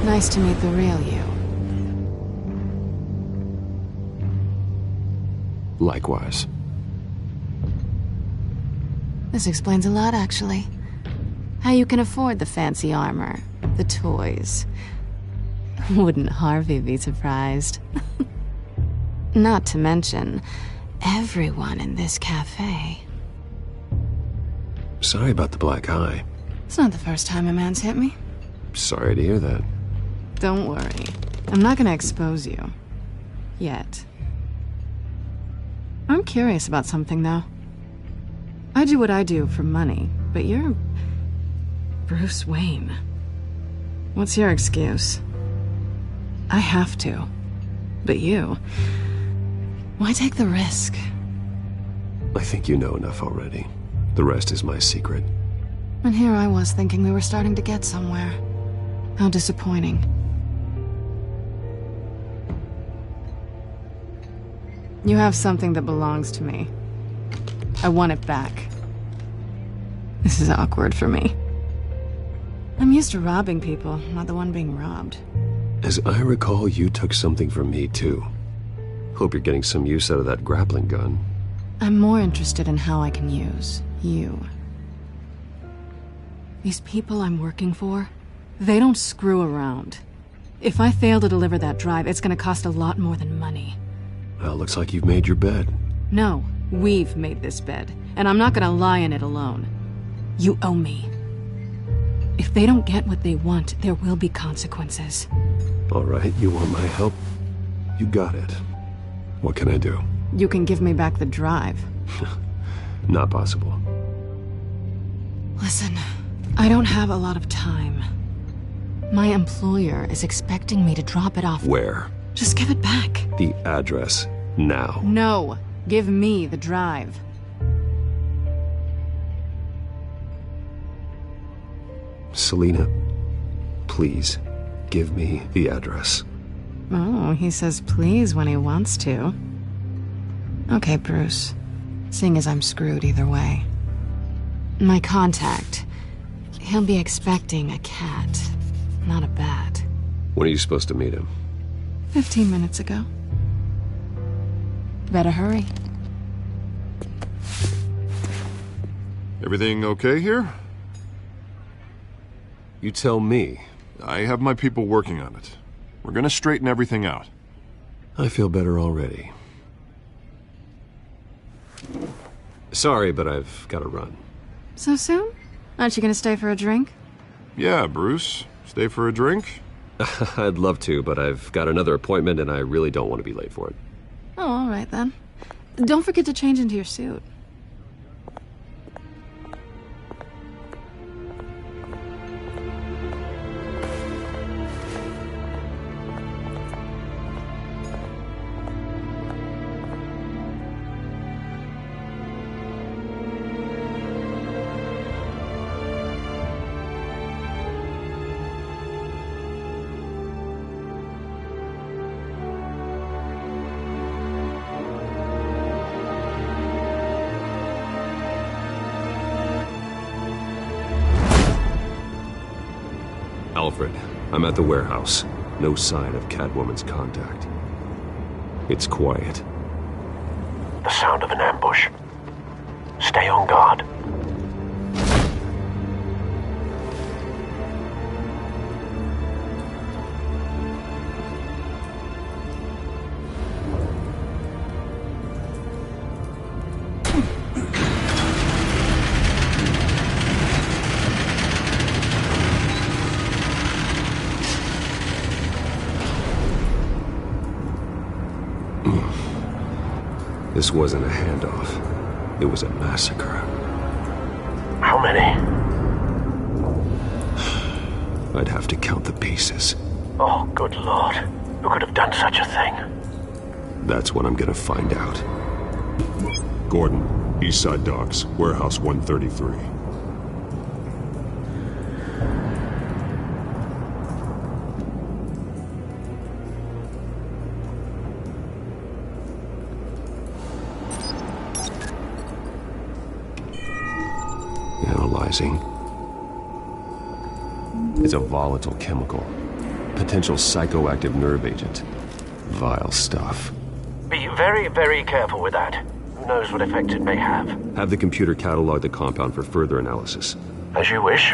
Nice to meet the real you. Likewise. This explains a lot, actually. How you can afford the fancy armor, the toys. Wouldn't Harvey be surprised? Not to mention, everyone in this cafe. Sorry about the black eye. It's not the first time a man's hit me. Sorry to hear that. Don't worry. I'm not gonna expose you. Yet. I'm curious about something, though. I do what I do for money, but you're... Bruce Wayne. What's your excuse? I have to. But you... Why take the risk? I think you know enough already. The rest is my secret. And here I was thinking we were starting to get somewhere. How disappointing. You have something that belongs to me. I want it back. This is awkward for me. I'm used to robbing people, not the one being robbed. As I recall, you took something from me, too. Hope you're getting some use out of that grappling gun. I'm more interested in how I can use you. These people I'm working for, they don't screw around. If I fail to deliver that drive, it's gonna cost a lot more than money. Well, looks like you've made your bed. No, We've made this bed, and I'm not gonna lie in it alone. You owe me. If they don't get what they want, there will be consequences. All right, you want my help? You got it. What can I do? You can give me back the drive. Not possible. Listen, I don't have a lot of time. My employer is expecting me to drop it off. Where? Just give it back. The address, now. No, give me the drive. Selina, please, give me the address. Oh, he says please when he wants to. Okay, Bruce. Seeing as I'm screwed either way. My contact. He'll be expecting a cat, not a bat. When are you supposed to meet him? 15 minutes ago. Better hurry. Everything okay here? You tell me. I have my people working on it. We're gonna straighten everything out. I feel better already. Sorry, but I've got to run. So soon? Aren't you gonna stay for a drink? Yeah, Bruce. Stay for a drink? I'd love to, but I've got another appointment and I really don't want to be late for it. Oh, all right then. Don't forget to change into your suit. Alfred, I'm at the warehouse. No sign of Catwoman's contact. It's quiet. The sound of an ambush. Stay on guard. This wasn't a handoff. It was a massacre. How many? I'd have to count the pieces. Oh, good lord. Who could have done such a thing? That's what I'm gonna find out. Gordon, Eastside Docks, Warehouse 133. Analyzing. It's a volatile chemical. Potential psychoactive nerve agent. Vile stuff. Be very, very careful with that. Who knows what effect it may have. Have the computer catalog the compound for further analysis. As you wish.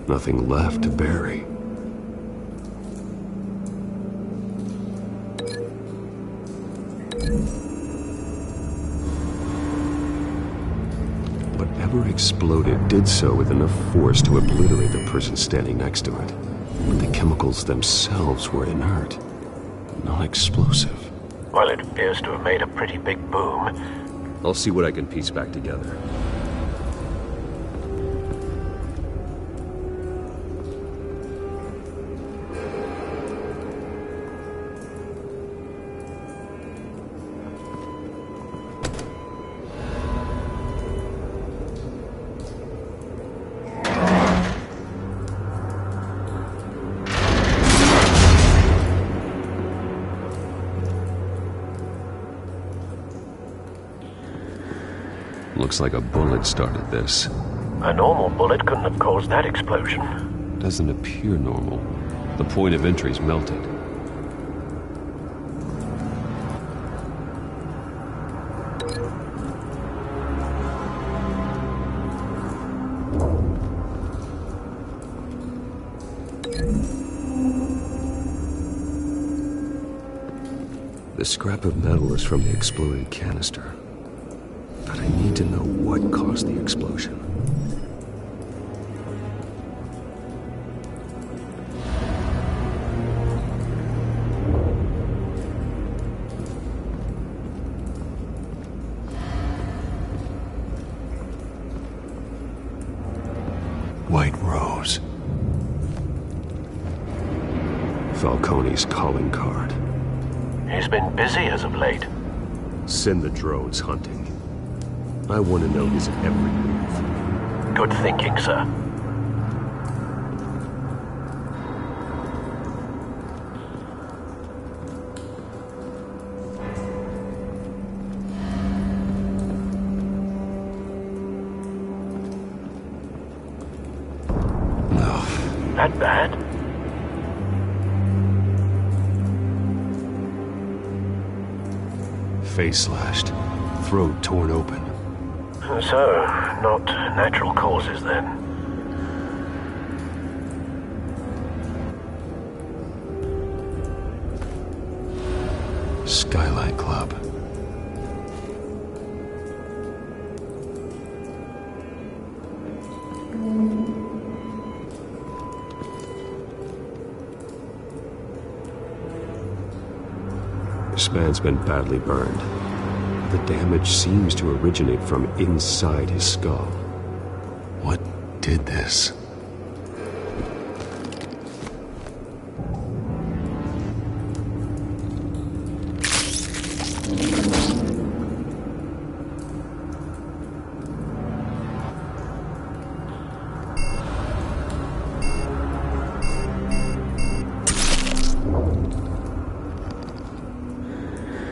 Nothing left to bury. Whatever exploded did so with enough force to obliterate the person standing next to it. But the chemicals themselves were inert, non-explosive. Well, it appears to have made a pretty big boom. I'll see what I can piece back together. Looks like a bullet started this. A normal bullet couldn't have caused that explosion. Doesn't appear normal. The point of entry's melted. The scrap of metal is from the exploded canister. But I need to know what caused the explosion. White Rose. Falcone's calling card. He's been busy as of late. Send the drones hunting. I want to know his every move. Good thinking, sir. That bad? Face slashed, throat torn open. So, not natural causes then. Skyline Club. This man's been badly burned. The damage seems to originate from inside his skull. What did this?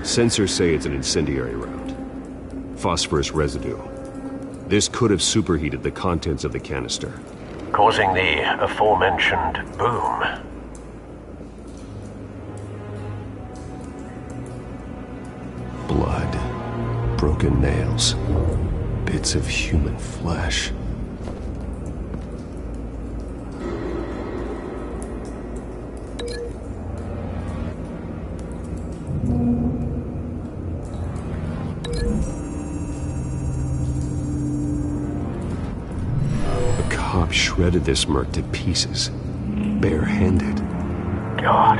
Sensors say it's an incendiary round. Phosphorus residue. This could have superheated the contents of the canister, causing the aforementioned boom. Blood, broken nails, bits of human flesh. Shredded this merc to pieces, barehanded. God,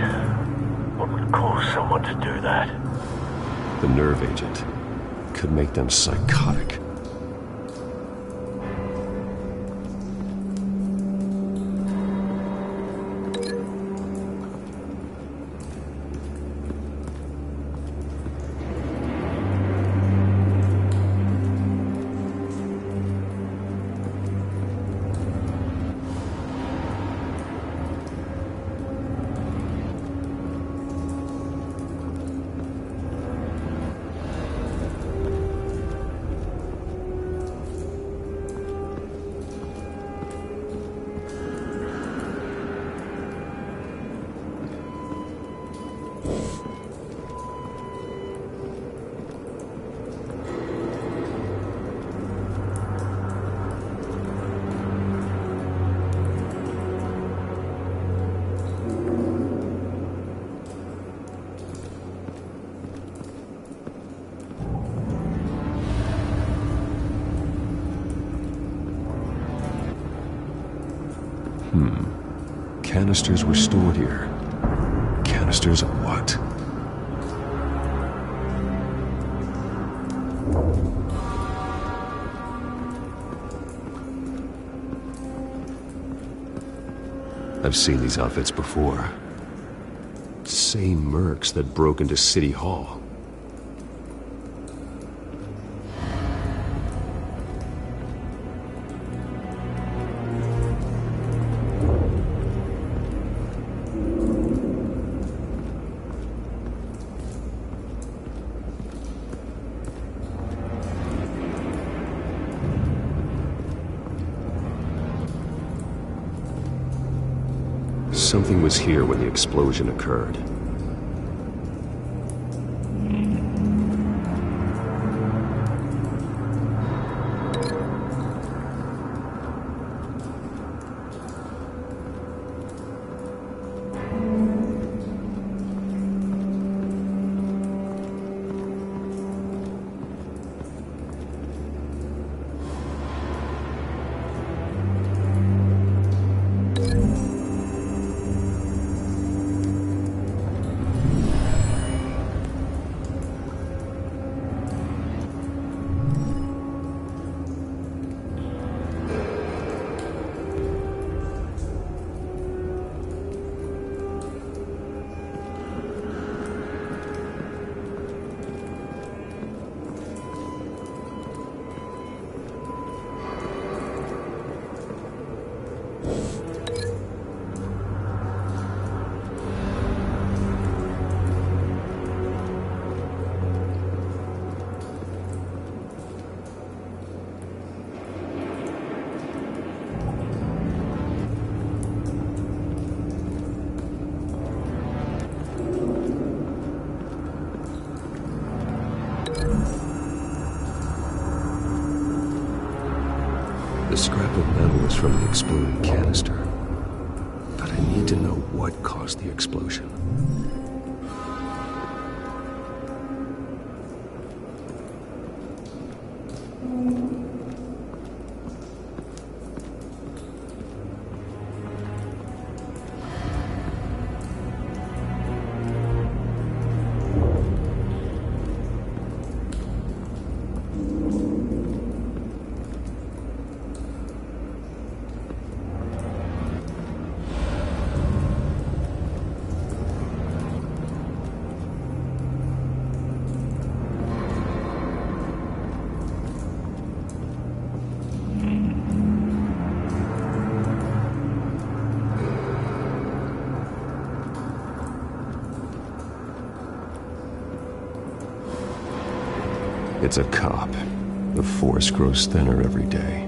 what would cause someone to do that? The nerve agent could make them psychotic. Canisters were stored here. Canisters of what? I've seen these outfits before. Same mercs that broke into City Hall. Something was here when the explosion occurred. from the exploding canister. But I need to know what caused the explosion. It's a cop. The force grows thinner every day.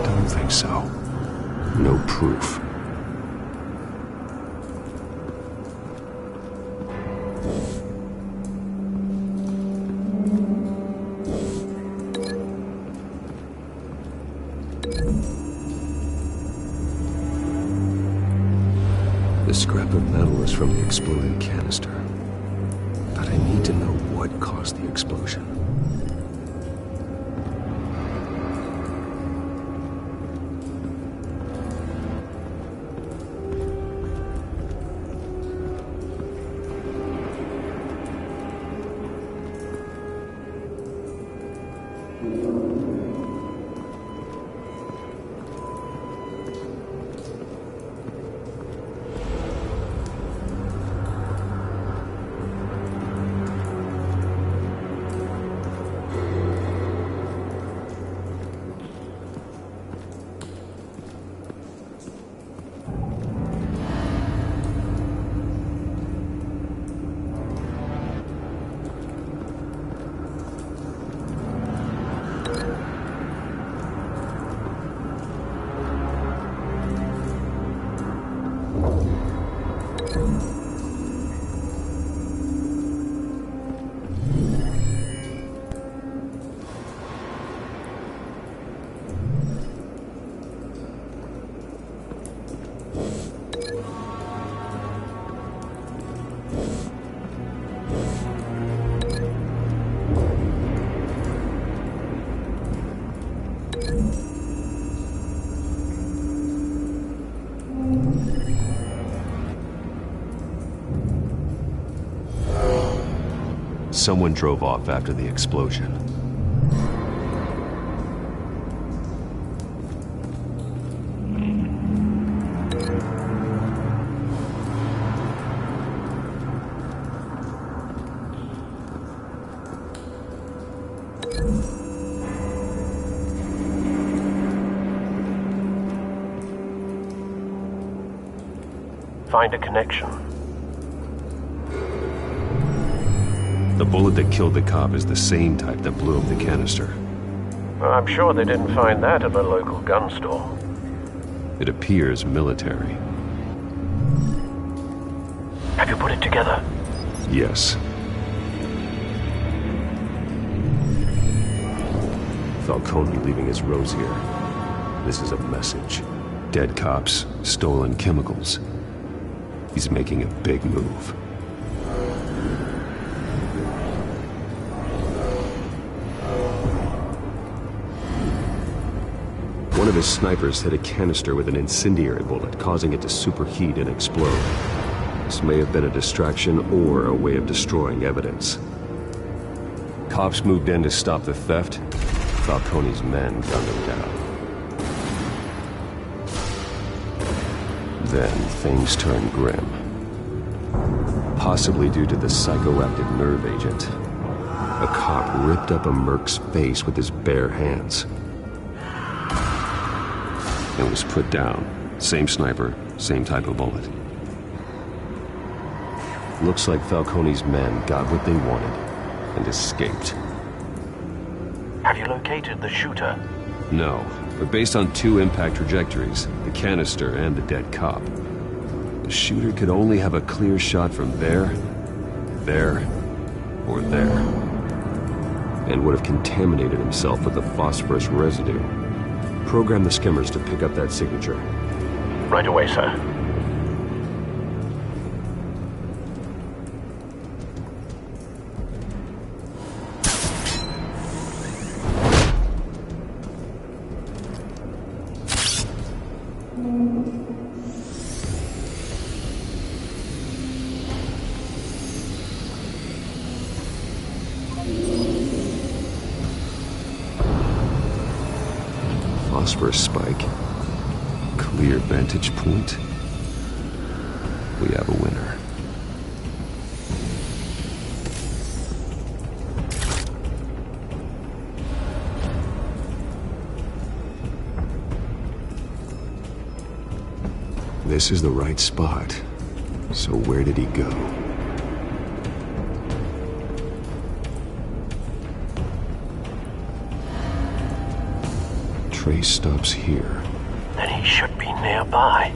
Don't think so. No proof. This scrap of metal is from the exploded canister. But I need to know what caused the explosion. Someone drove off after the explosion. find a connection. The bullet that killed the cop is the same type that blew up the canister. Well, I'm sure they didn't find that at a local gun store. It appears military. Have you put it together? Yes. Falcone leaving his rose here. This is a message. Dead cops, stolen chemicals. He's making a big move. One of his snipers hit a canister with an incendiary bullet, causing it to superheat and explode. This may have been a distraction or a way of destroying evidence. Cops moved in to stop the theft. Falcone's men gunned him down. Then things turned grim. Possibly due to the psychoactive nerve agent. A cop ripped up a merc's face with his bare hands. And was put down. Same sniper, same type of bullet. Looks like Falcone's men got what they wanted and escaped. Have you located the shooter? No, but based on two impact trajectories, the canister and the dead cop, the shooter could only have a clear shot from there, or there, and would have contaminated himself with the phosphorus residue. Program the skimmers to pick up that signature. Right away, sir. Phosphorus spike. Clear vantage point. We have a winner. This is the right spot. So where did he go? Trace stops here. Then he should be nearby.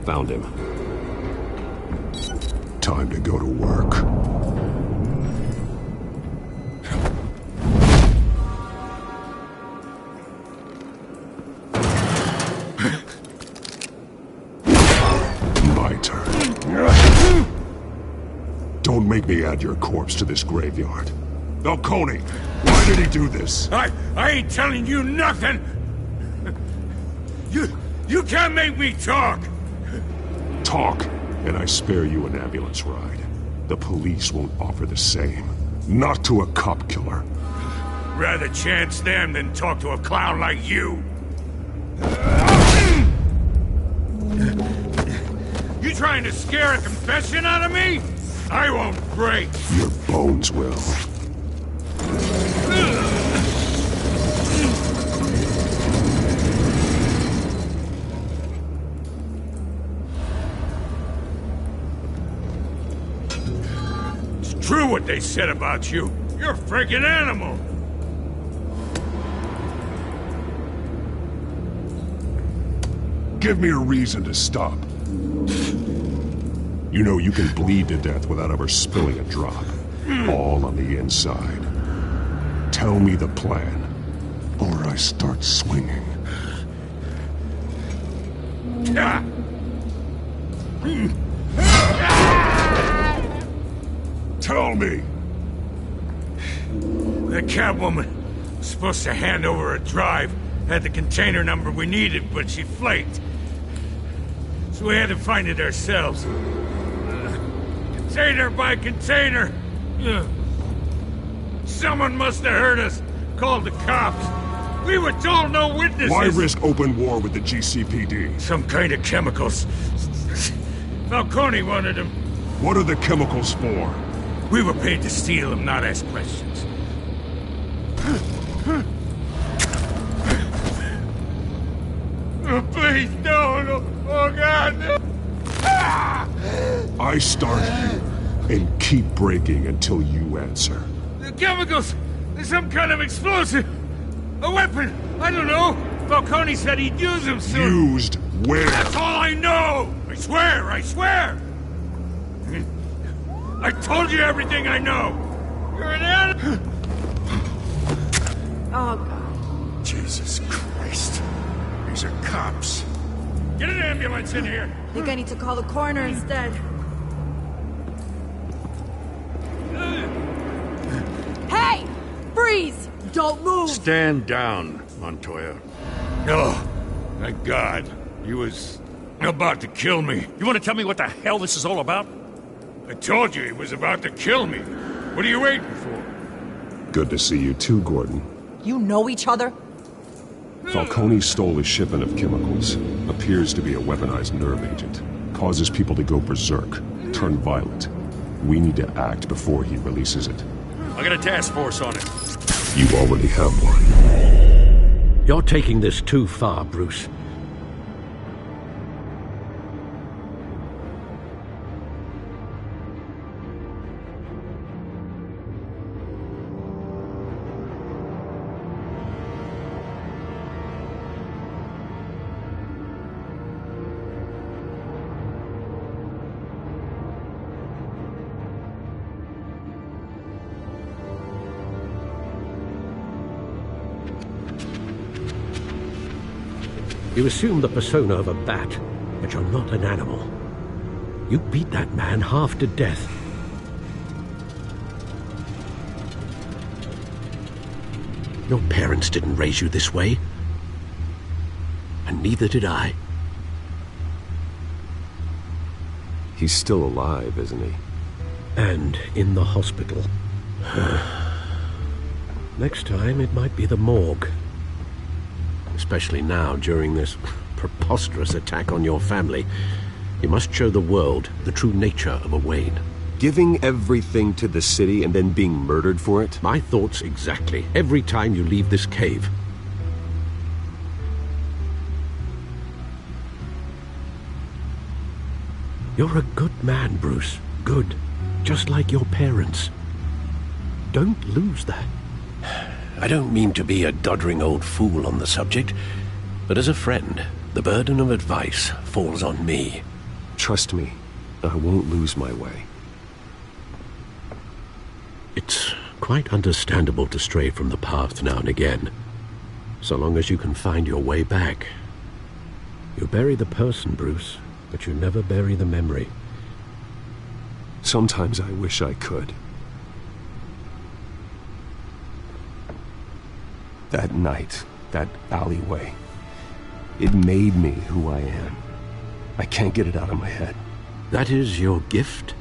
Found him. Time to go to work. My turn. Don't make me add your corpse to this graveyard. Falcone, why did he do this? I ain't telling you nothing! You can't make me talk! Talk, and I spare you an ambulance ride. The police won't offer the same. Not to a cop killer. Rather chance them than talk to a clown like you. You trying to scare a confession out of me? I won't break. Your bones will. It's true what they said about you. You're a freaking animal. Give me a reason to stop. You know you can bleed to death without ever spilling a drop. All on the inside. Tell me the plan, or I start swinging. Tell me! The Catwoman was supposed to hand over a drive, had the container number we needed, but she flaked. So we had to find it ourselves. Container by container. Someone must have heard us, called the cops. We were told no witnesses. Why risk open war with the GCPD? Some kind of chemicals. Falcone wanted them. What are the chemicals for? We were paid to steal them, not ask questions. Oh, please, no. Oh, God! I start here and keep breaking until you answer. The chemicals! There's some kind of explosive! A weapon! I don't know! Falcone said he'd use them soon! Used where? That's all I know! I swear! I swear! I told you everything I know! You're an animal! Oh, God. Jesus Christ. These are cops. Get an ambulance in here! I think I need to call the coroner instead. Hey! Freeze! Don't move! Stand down, Montoya. Oh, thank God. He was about to kill me. You want to tell me what the hell this is all about? I told you he was about to kill me. What are you waiting for? Good to see you too, Gordon. You know each other? Falcone stole a shipment of chemicals. Appears to be a weaponized nerve agent. Causes people to go berserk, turn violent. We need to act before he releases it. I got a task force on it. You already have one. You're taking this too far, Bruce. You assume the persona of a bat, but you're not an animal. You beat that man half to death. Your parents didn't raise you this way. And neither did I. He's still alive, isn't he? And in the hospital. Next time, it might be the morgue. Especially now, during this preposterous attack on your family. You must show the world the true nature of a Wayne. Giving everything to the city and then being murdered for it? My thoughts exactly. Every time you leave this cave. You're a good man, Bruce. Good. Just like your parents. Don't lose that. I don't mean to be a doddering old fool on the subject, but as a friend, the burden of advice falls on me. Trust me, I won't lose my way. It's quite understandable to stray from the path now and again, so long as you can find your way back. You bury the person, Bruce, but you never bury the memory. Sometimes I wish I could. That night, that alleyway, it made me who I am. I can't get it out of my head. That is your gift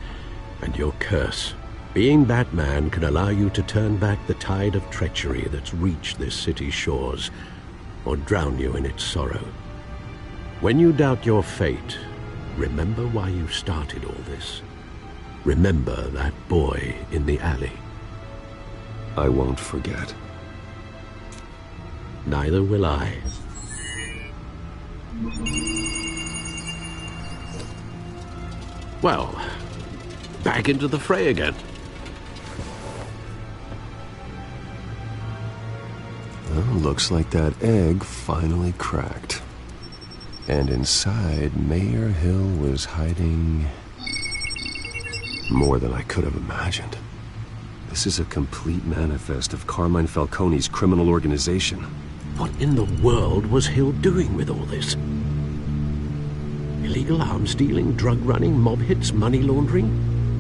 and your curse. Being Batman can allow you to turn back the tide of treachery that's reached this city's shores, or drown you in its sorrow. When you doubt your fate, remember why you started all this. Remember that boy in the alley. I won't forget. Neither will I. Well, back into the fray again. Well, looks like that egg finally cracked. And inside, Mayor Hill was hiding more than I could have imagined. This is a complete manifest of Carmine Falcone's criminal organization. What in the world was Hill doing with all this? Illegal arms dealing, drug running, mob hits, money laundering?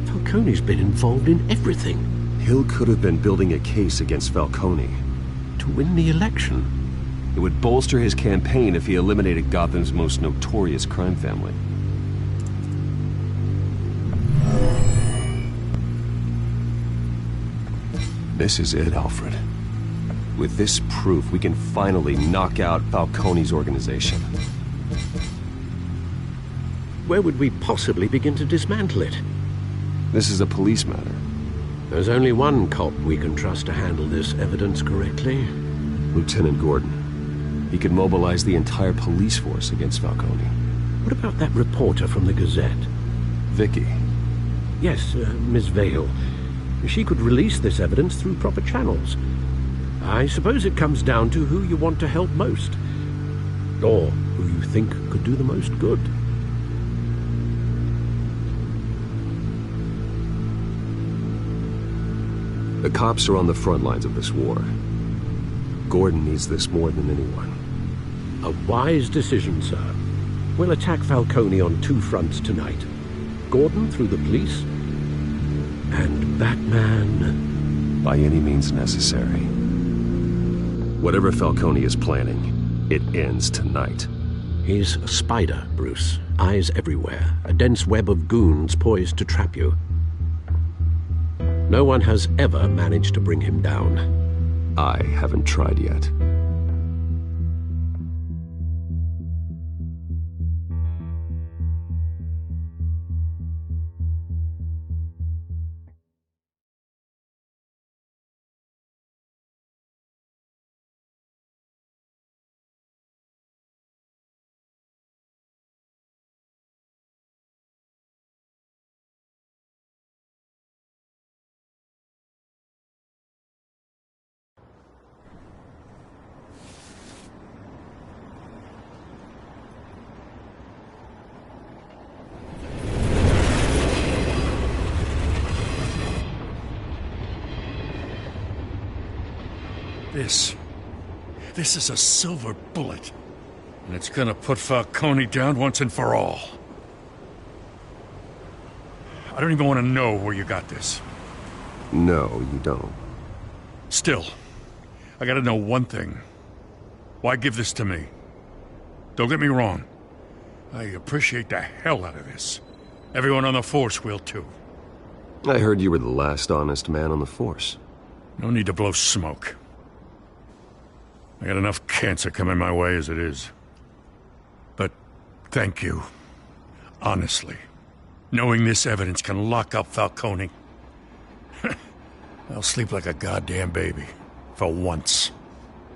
Falcone's been involved in everything. Hill could have been building a case against Falcone. To win the election. It would bolster his campaign if he eliminated Gotham's most notorious crime family. This is it, Alfred. With this proof, we can finally knock out Falcone's organization. Where would we possibly begin to dismantle it? This is a police matter. There's only one cop we can trust to handle this evidence correctly. Lieutenant Gordon. He could mobilize the entire police force against Falcone. What about that reporter from the Gazette? Vicky. Yes, Miss Vale. She could release this evidence through proper channels. I suppose it comes down to who you want to help most. Or who you think could do the most good. The cops are on the front lines of this war. Gordon needs this more than anyone. A wise decision, sir. We'll attack Falcone on 2 fronts tonight. Gordon through the police, and Batman... by any means necessary. Whatever Falcone is planning, it ends tonight. He's a spider, Bruce. Eyes everywhere. A dense web of goons poised to trap you. No one has ever managed to bring him down. I haven't tried yet. This is a silver bullet. And it's gonna put Falcone down once and for all. I don't even want to know where you got this. No, you don't. Still, I gotta know one thing. Why give this to me? Don't get me wrong. I appreciate the hell out of this. Everyone on the Force will too. I heard you were the last honest man on the Force. No need to blow smoke. I got enough cancer coming my way as it is. But thank you. Honestly. Knowing this evidence can lock up Falcone. I'll sleep like a goddamn baby. For once.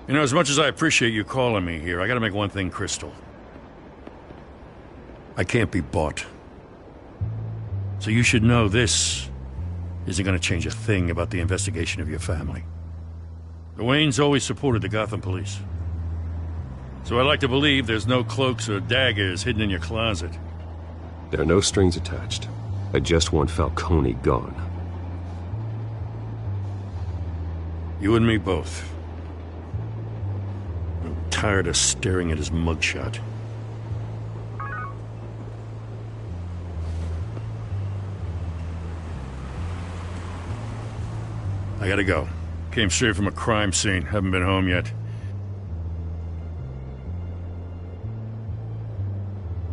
You know, as much as I appreciate you calling me here, I gotta make one thing crystal. I can't be bought. So you should know this isn't gonna change a thing about the investigation of your family. The Waynes always supported the Gotham police. So I like to believe there's no cloaks or daggers hidden in your closet. There are no strings attached. I just want Falcone gone. You and me both. I'm tired of staring at his mugshot. I gotta go. Came straight from a crime scene. Haven't been home yet.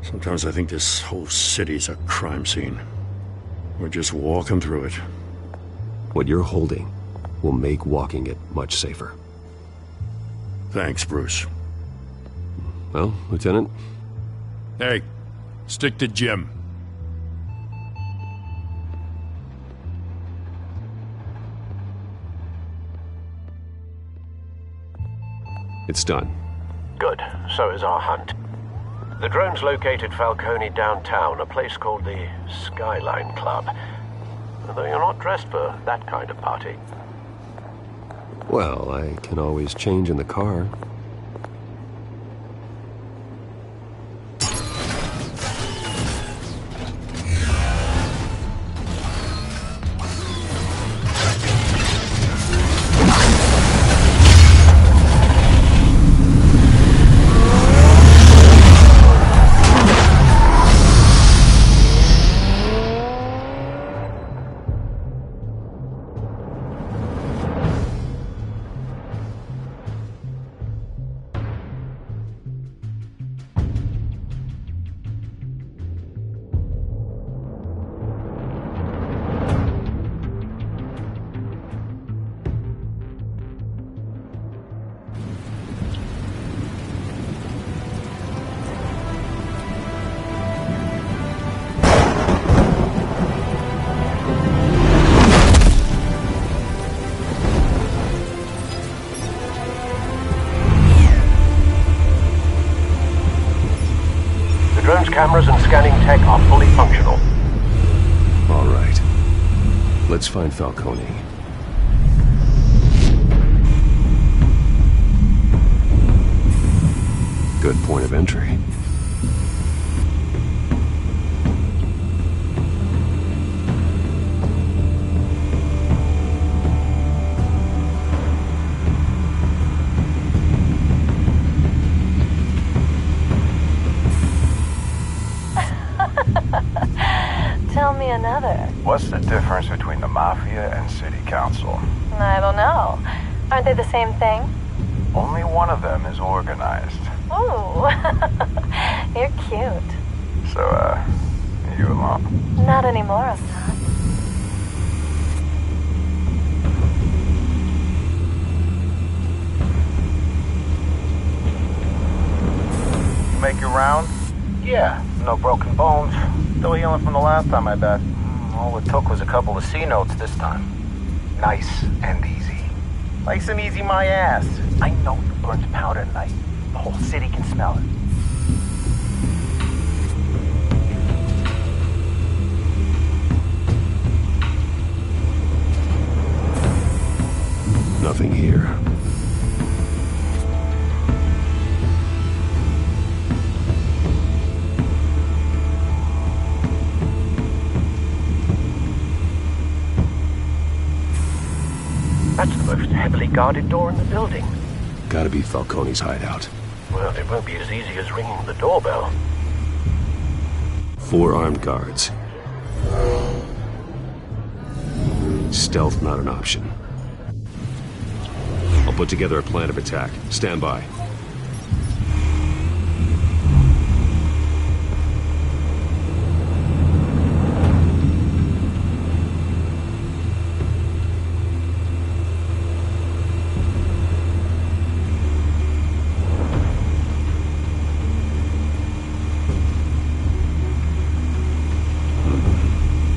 Sometimes I think this whole city's a crime scene. We're just walking through it. What you're holding will make walking it much safer. Thanks, Bruce. Well, Lieutenant? Hey, stick to Jim. It's done. Good. So is our hunt. The drones located Falcone downtown, a place called the Skyline Club. Although you're not dressed for that kind of party. Well, I can always change in the car. cameras and scanning tech are fully functional. All right. Let's find Falcone. Good point of entry. Tell me another. What's the difference between the Mafia and City Council? I don't know. Aren't they the same thing? Only one of them is organized. Ooh, you're cute. So, you alone? Not anymore, I'm not. You make your round? Yeah, no broken bones. Still healing from the last time, I bet. All it took was a couple of C notes this time. Nice and easy. Nice and easy, my ass. I know you burned powder tonight. The whole city can smell it. Nothing here. That's the most heavily guarded door in the building. Gotta be Falcone's hideout. Well, it won't be as easy as ringing the doorbell. 4 armed guards. Stealth not an option. I'll put together a plan of attack. Stand by.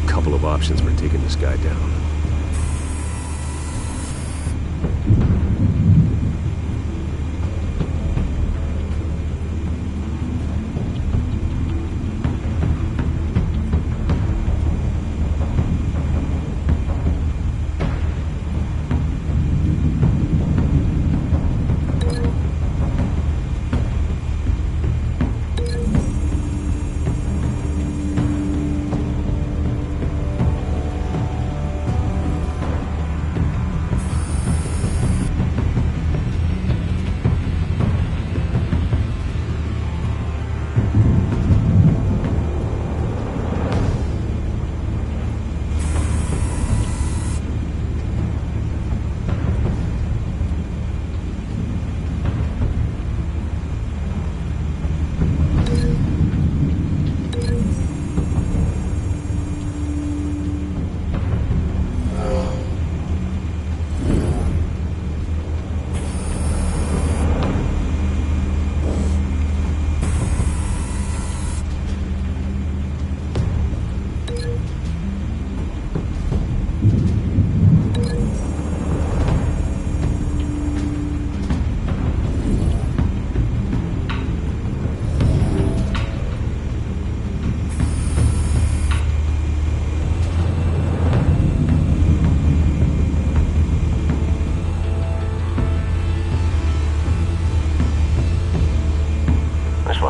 Couple of options for taking this guy down.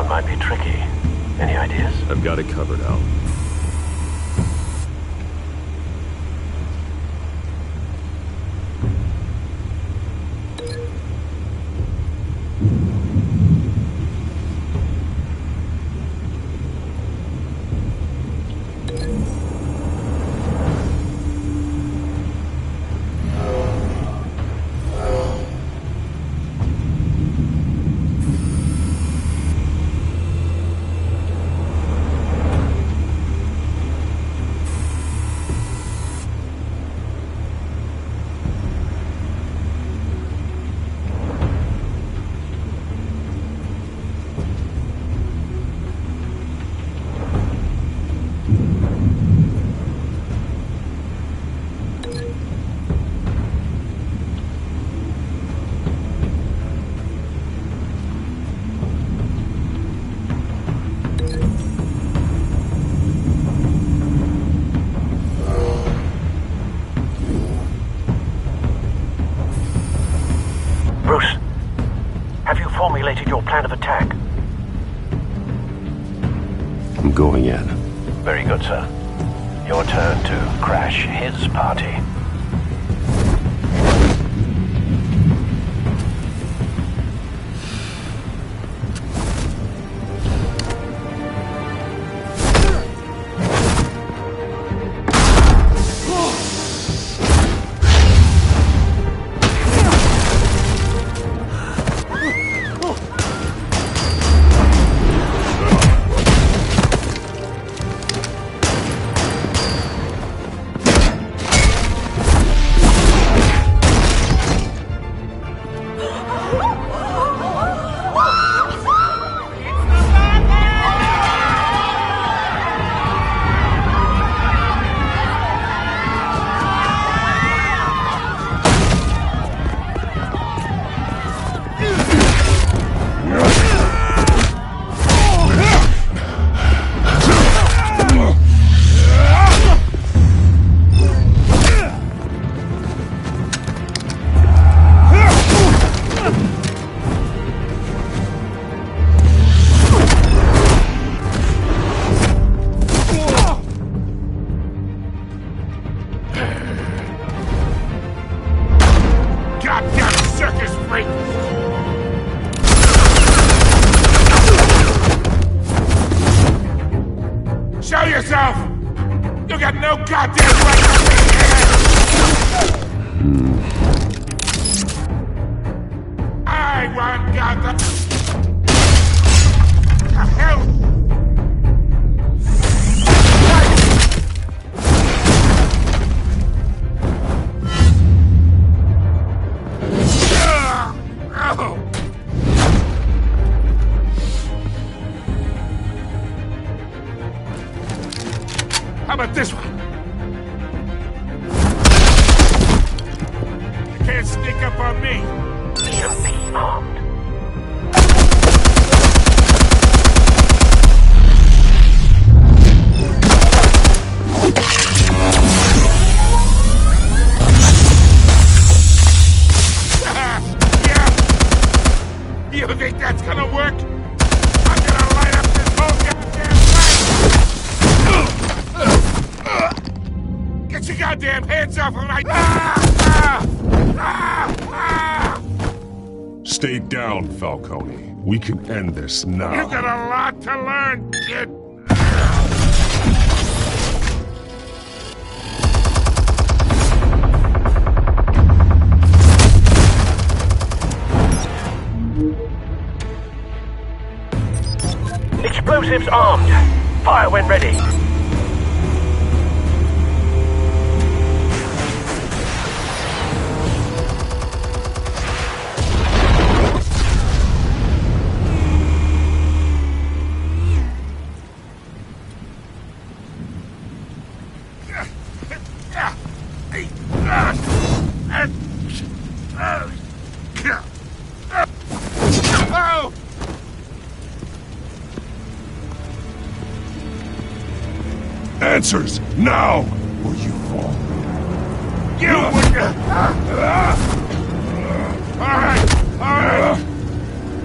Might be tricky. Any ideas? I've got it covered, Al. going in. Very good, sir. Your turn to crash his party. Show yourself! You got no goddamn right to be here! I want Gotham! The hell? How about this one? You can't sneak up on me. EMP armed. Yeah. You think that's gonna work? I'm gonna light up this whole goddamn place! Get your goddamn hands off of my... Stay down, Falcone. We can end this now. You got a lot to learn, kid. Explosives armed. Fire when ready. Oh! Answers, now, or you fall. You Alright!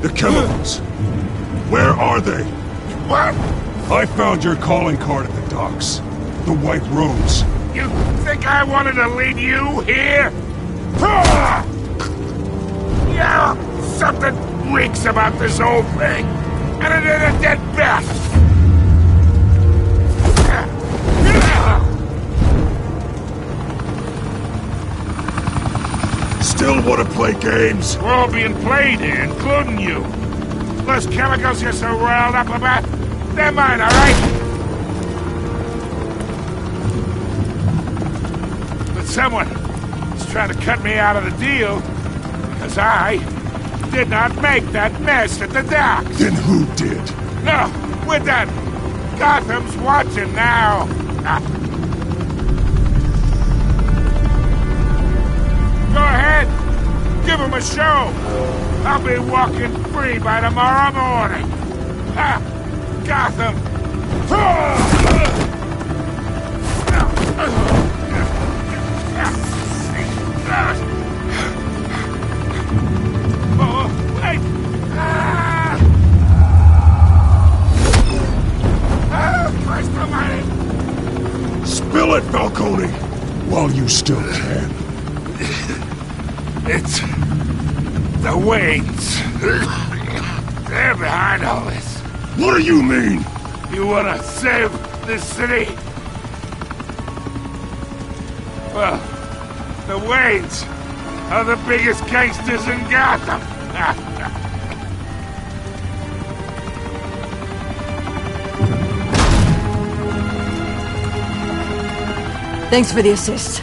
The chemicals. Where are they? What? I found your calling card at the docks. The White Rose. You think I wanted to lead you here? Yeah, something reeks about this whole thing. And it is a dead bat. Still want to play games? We're all being played here, including you. Those chemicals you're so riled up about, they're mine, all right? But someone is trying to cut me out of the deal because I did not make that mess at the docks. Then who did? No, we're done. Gotham's watching now. Go ahead. Give him a show. I'll be walking free by tomorrow morning. Gotham. Oh, wait. while you still can. It's the Waynes. They're behind all this. What do you mean? You want to save this city? Well, the Waynes are the biggest gangsters in Gotham. Thanks for the assist.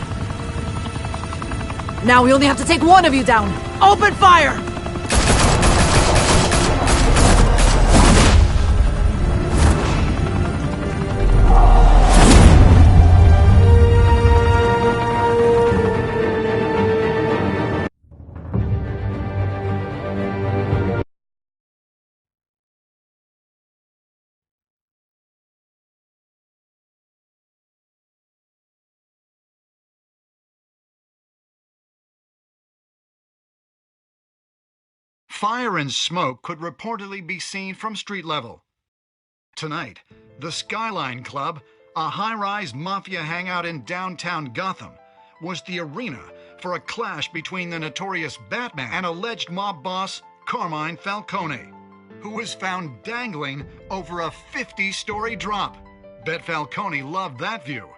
Now we only have to take one of you down. Open fire! Fire and smoke could reportedly be seen from street level. Tonight, the Skyline Club, a high-rise mafia hangout in downtown Gotham, was the arena for a clash between the notorious Batman and alleged mob boss Carmine Falcone, who was found dangling over a 50-story drop. Bet Falcone loved that view.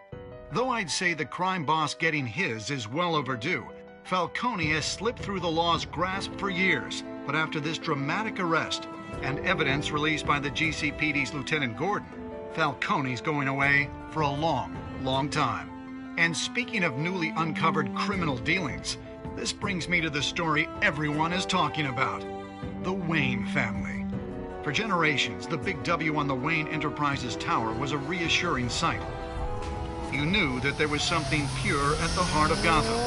Though I'd say the crime boss getting his is well overdue, Falcone has slipped through the law's grasp for years. But after this dramatic arrest and evidence released by the GCPD's Lieutenant Gordon, Falcone's going away for a long, long time. And speaking of newly uncovered criminal dealings, this brings me to the story everyone is talking about: the Wayne family. For generations, the big W on the Wayne Enterprises Tower was a reassuring sight. You knew that there was something pure at the heart of Gotham,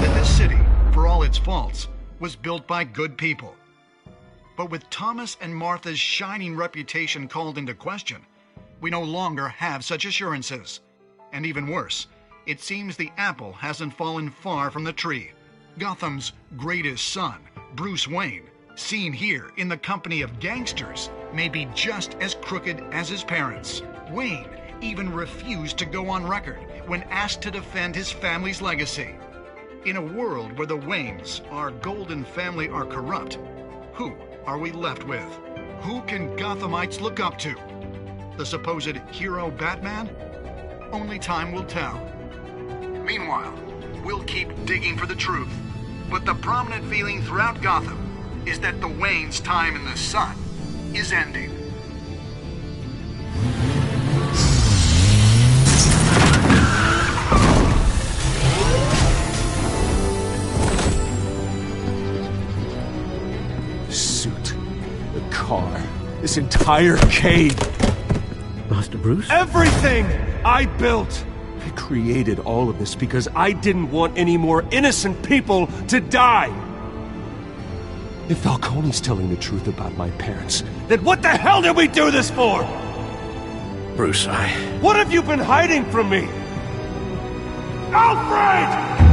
that this city, for all its faults, was built by good people. But with Thomas and Martha's shining reputation called into question, we no longer have such assurances. And even worse, it seems the apple hasn't fallen far from the tree. Gotham's greatest son, Bruce Wayne, seen here in the company of gangsters, may be just as crooked as his parents. Wayne even refused to go on record when asked to defend his family's legacy. In a world where the Waynes, our golden family, are corrupt, who are we left with? Who can Gothamites look up to? The supposed hero Batman? Only time will tell. Meanwhile, we'll keep digging for the truth. But the prominent feeling throughout Gotham is that the Waynes' time in the sun is ending. Car. This entire cave. Master Bruce? Everything I built. I created all of this because I didn't want any more innocent people to die. If Falcone's telling the truth about my parents, then what the hell did we do this for? Bruce, What have you been hiding from me? Alfred!